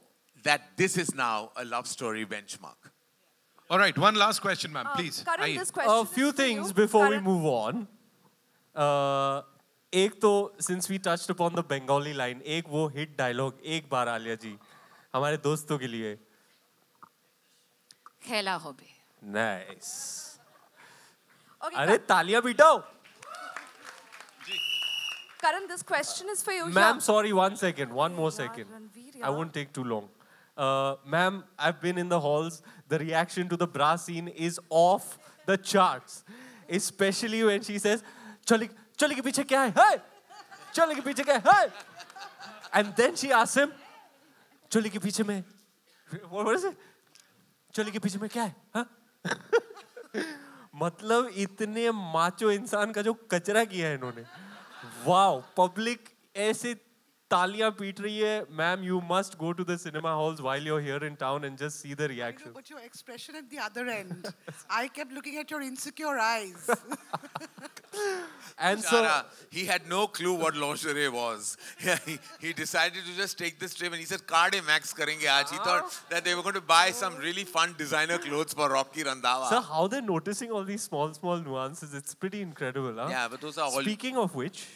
that this is now a love story benchmark. All right, one last question, ma'am, please. Karan, this question A few things before we move on. एक तो, since we touched upon the Bengali line, एक वो hit dialogue, एक बार आलिया जी, हमारे दोस्तों के लिए. खेला हो बे. Nice. Okay, अरे तालियां पीटो. Karan, this question is for you. Ma'am, sorry, 1 second, one more second. I won't take too long. Ma'am, I've been in the halls. The reaction to the bra scene is off the charts. Especially when she says, Chali ke piche kya hai? Hey! Chali ke piche kya hai? Hey! And then she asks him, Chali ke piche mein, what is it? Chali ke piche mein kya hai? Huh? मतलब इतने macho इंसान का जो कचरा किया है इन्होंने. Wow, public ऐसे तालियां पीट रही है. Ma'am, you must go to the cinema halls while you're here in town and just see the reaction. But your expression at the other end, I kept looking at your insecure eyes. And so he had no clue what lingerie was. He decided to just take this trip and he said, "Card max karenge aaj." He thought that they were going to buy some really fun designer clothes for Rocky Randhawa. Sir, how they're noticing all these small nuances, it's pretty incredible. Huh? Yeah, but those are all... Speaking of which,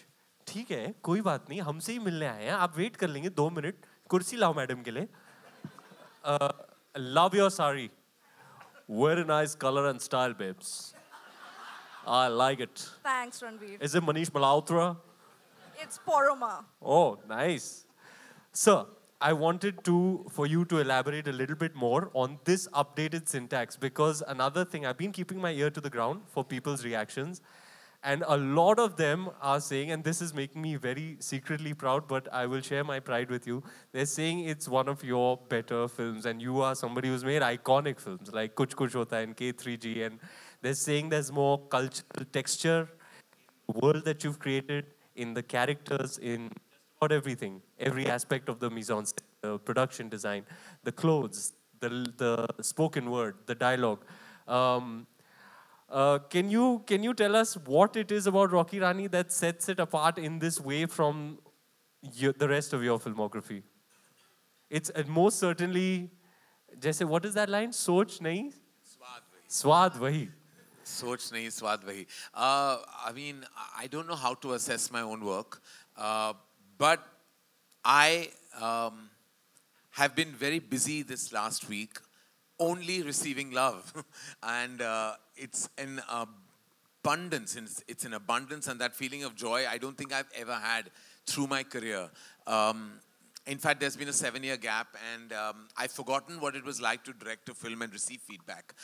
ठीक है, कोई बात नहीं, हमसे ही मिलने आए हैं, आप वेट कर लेंगे 2 मिनट, कुर्सी लाओ मैडम के लिए. Love your sari. Very nice color and style, babes. I like it. Thanks, Ranveer. Is it Manish Malhotra? It's Poroma. Oh, nice. Sir, I wanted for you to elaborate a little bit more on this updated syntax, because another thing, I've been keeping my ear to the ground for people's reactions, and a lot of them are saying, and this is making me very secretly proud, but I will share my pride with you, they're saying it's one of your better films, and you are somebody who's made iconic films, like Kuch Kuch Hota and K3G, and they're saying there's more cultural texture, the world that you've created, in the characters, in about everything, every aspect of the mise-en-scène, the production design, the clothes, the spoken word, the dialogue. Can you tell us what it is about Rocky Rani that sets it apart in this way from the rest of your filmography? It's most certainly, जैसे, what is that line? Soch nahi? Swad wahi. Soch nahi, swad wahi. I mean, I don't know how to assess my own work, but I have been very busy this last week only receiving love. And it's an abundance. It's an abundance, and that feeling of joy I don't think I've ever had through my career. In fact, there's been a 7-year gap, and I've forgotten what it was like to direct a film and receive feedback.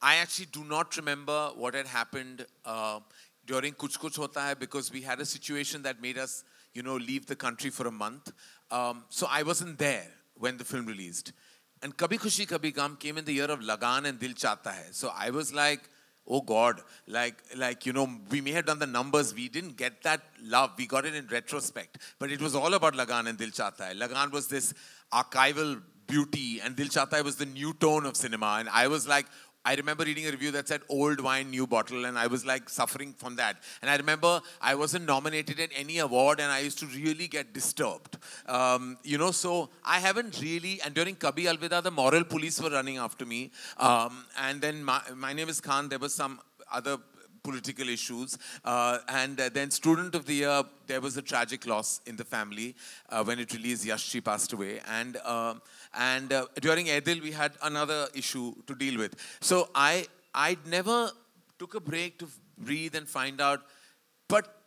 I actually do not remember what had happened during Kuch Kuch Hota Hai, because we had a situation that made us, leave the country for a month. So I wasn't there when the film released. And Kabhi Khushi Kabhi Gum came in the year of Lagan and Dil Chahta Hai. So I was like, oh God, we may have done the numbers. We didn't get that love. We got it in retrospect. But it was all about Lagan and Dil Chahta Hai. Lagan was this archival beauty, and Dil Chahta Hai was the new tone of cinema. And I was like, I remember reading a review that said old wine, new bottle, and I was like suffering from that. And I remember I wasn't nominated in any award, and I used to really get disturbed. So I haven't really, and during Kabhi Alvida, the moral police were running after me. And then my name is Khan, there was some other political issues. And then Student of the Year, there was a tragic loss in the family. When it released, Yashji passed away. And during Edil, we had another issue to deal with. So I never took a break to breathe and find out. But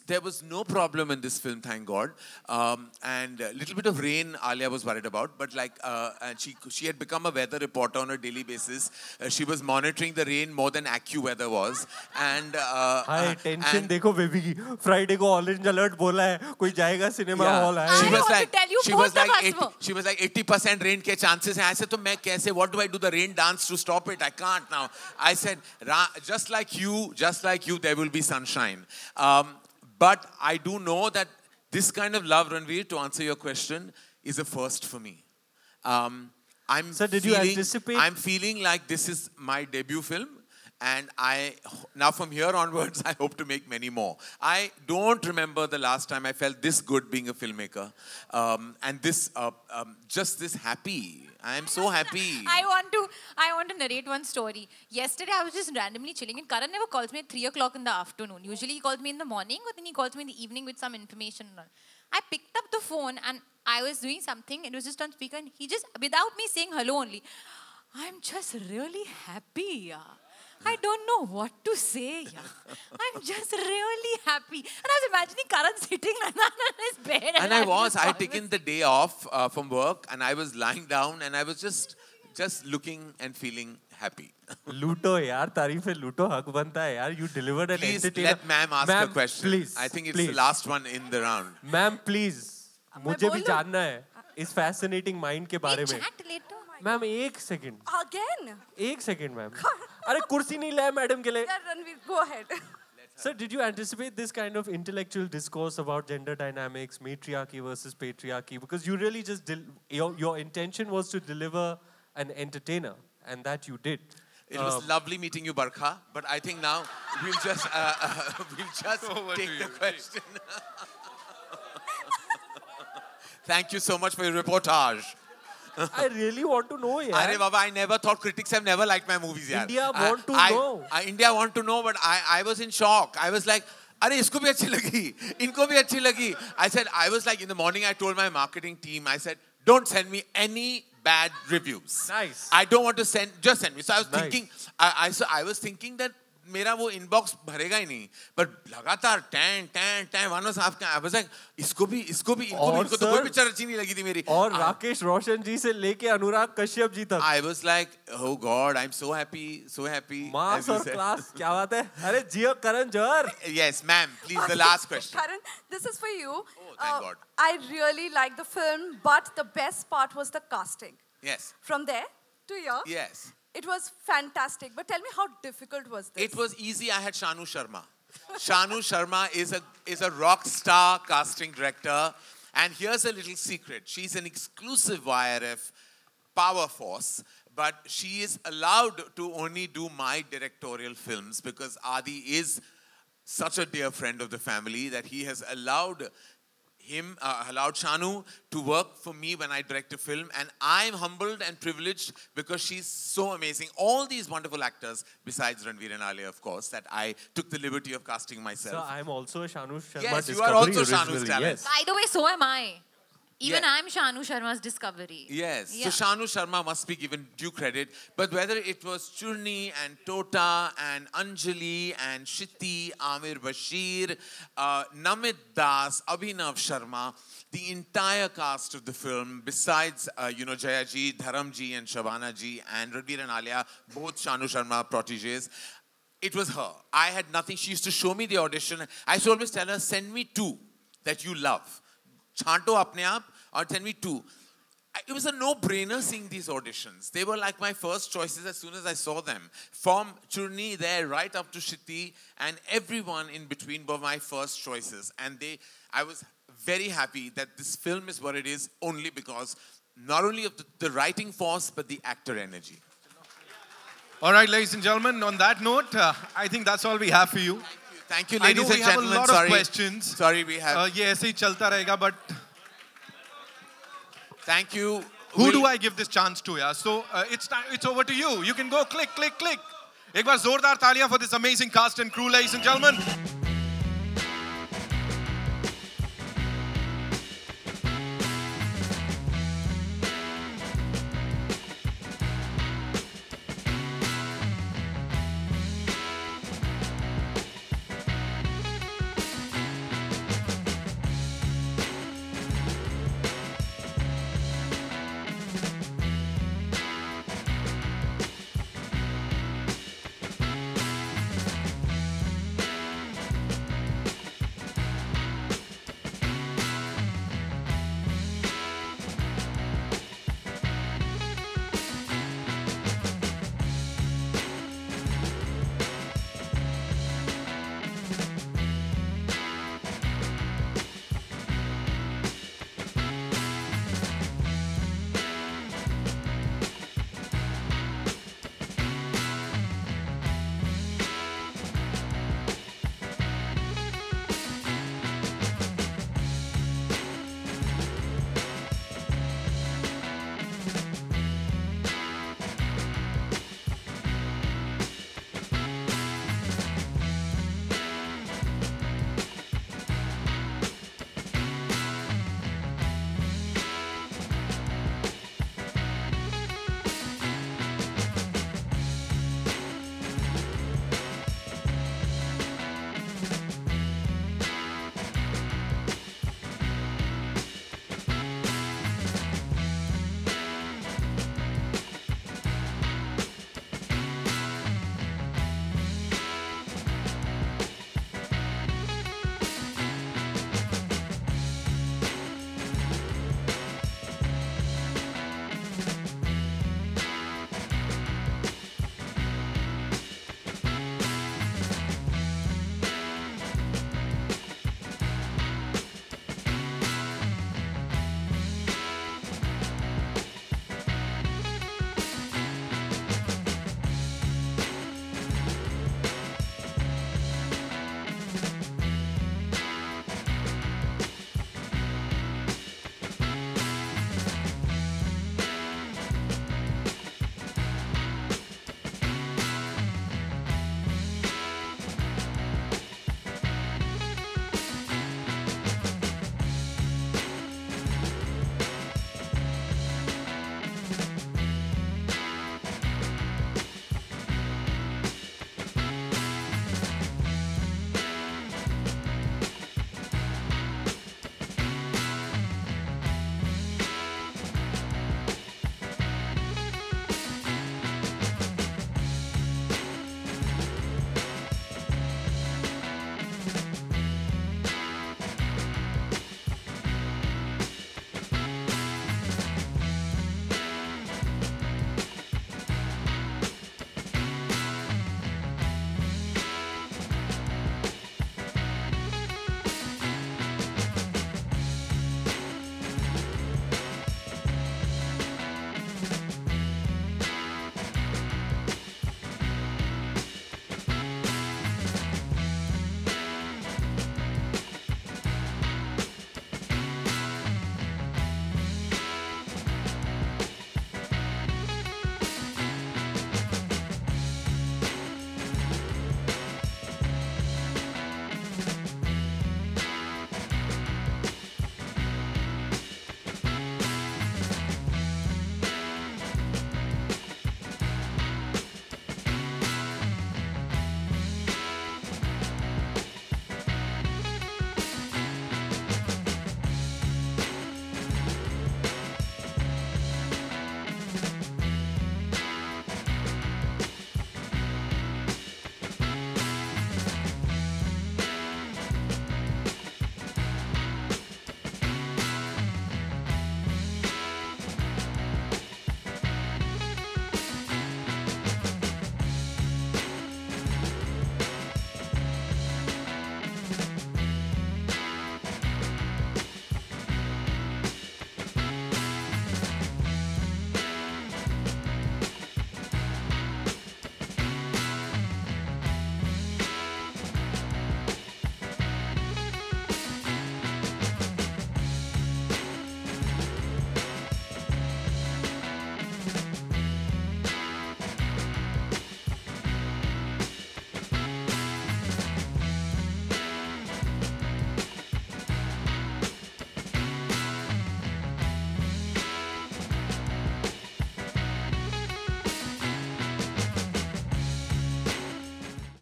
there was no problem in this film, thank God. And a little bit of rain Alia was worried about, but and she had become a weather reporter on a daily basis. She was monitoring the rain more than AccuWeather was. And Hi, tension देखो baby की. Friday को orange alert बोला है. कोई जाएगा cinema hall है. She was like 80% rain के chances हैं. I said, तो मैं कैसे? What do I do? The rain dance to stop it? I can't now. I said, just like you, there will be sunshine. But I do know that this kind of love, Ranveer, to answer your question, is a first for me. Did you anticipate? I'm feeling like this is my debut film. And now from here onwards, I hope to make many more. I don't remember the last time I felt this good being a filmmaker. And just this happy. I am so happy. I want to narrate one story. Yesterday, I was just randomly chilling, and Karan never calls me at 3 o'clock in the afternoon. Usually, he calls me in the morning, or then he calls me in the evening with some information. I picked up the phone, and I was doing something. It was just on speaker, and he just, without me saying hello only, I'm just really happy. I don't know what to say. I'm just really happy. And I was imagining Karan sitting like that on his bed. And I had taken the day off from work, and I was lying down, and I was just looking and feeling happy. लूटो यार, तारीफें लूटो, हक बनता है यार. You delivered an entertainer. Please let ma'am ask a question. Please, I think it's the last one in the round. Ma'am, please. मुझे भी जानना है इस fascinating mind के बारे में. मैम एक सेकंड. Again? एक सेकंड मैम. अरे कुर्सी नहीं लाया मैडम के लिए. Yeah, Ranveer, go ahead. Sir, did you anticipate this kind of intellectual discourse about gender dynamics, matriarchy versus patriarchy? Because you really just your intention was to deliver an entertainer, and that you did. It was lovely meeting you, Barkha. But I think now we'll just take the question. Thank you so much for your reportage. I really want to know, yeah. Arey Baba, I never thought critics have never liked my movies, yaar. India want to know. India want to know, but I was in shock. I was like, अरे इसको भी अच्छी लगी, इनको भी अच्छी लगी. I was like, in the morning, I told my marketing team, I said, don't send me any bad reviews. Nice. I don't want to just send me. So I was thinking, I was thinking that मेरा वो inbox भरेगा ही नहीं. But लगातार one was half. I was like, इसको भी इनको तो कोई पिक्चर अच्छी नहीं लगी थी मेरी. और राकेश रोशन जी से लेके अनुराग कश्यप जी तक. I was like, oh God, I'm so happy. Mass और class, क्या बात है? अरे जियो Karan Johar. Yes, ma'am. Please, the last question. Karan, this is for you. Oh, thank God. I really liked the film, but the best part was the casting. Yes. From there to here. Yes. It was fantastic. But tell me, how difficult was this? It was easy. I had Shanu Sharma. Shanu Sharma is a rock star casting director. And here's a little secret. She's an exclusive YRF power force. But she is allowed to only do my directorial films because Adi is such a dear friend of the family that he has allowed Shanu to work for me when I direct a film, and I'm humbled and privileged because she's so amazing. All these wonderful actors, besides Ranveer and Alia, of course, that I took the liberty of casting myself. So I'm also a Shanu Sharma. Yes, you are also Shanu's talent. Yes. By the way, so am I. Even I'm Shanu Sharma's discovery. Yes. Yeah. So Shanu Sharma must be given due credit. But whether it was Churni and Tota and Anjali and Shiti, Amir Bashir, Namit Das, Abhinav Sharma, the entire cast of the film, besides, Jayaji, Dharamji and Shabana-ji and Ranveer and Alia, both Shanu Sharma proteges, it was her. I had nothing. She used to show me the audition. I used to always tell her, send me 2 that you love. Chanto apne aap or send me 2. It was a no-brainer seeing these auditions. They were like my first choices as soon as I saw them. From Churni there right up to Shiti and everyone in between were my first choices. And I was very happy that this film is what it is only because not only of the writing force but the actor energy. All right, ladies and gentlemen, on that note, I think that's all we have for you. Thank you, ladies and gentlemen. I know we have a lot of questions. Sorry, we have. ये ऐसे ही चलता रहेगा, but thank you. Who do I give this chance to? Yeah, so it's over to you. You can go click. एक बार जोरदार तालियां for this amazing cast and crew, ladies and gentlemen.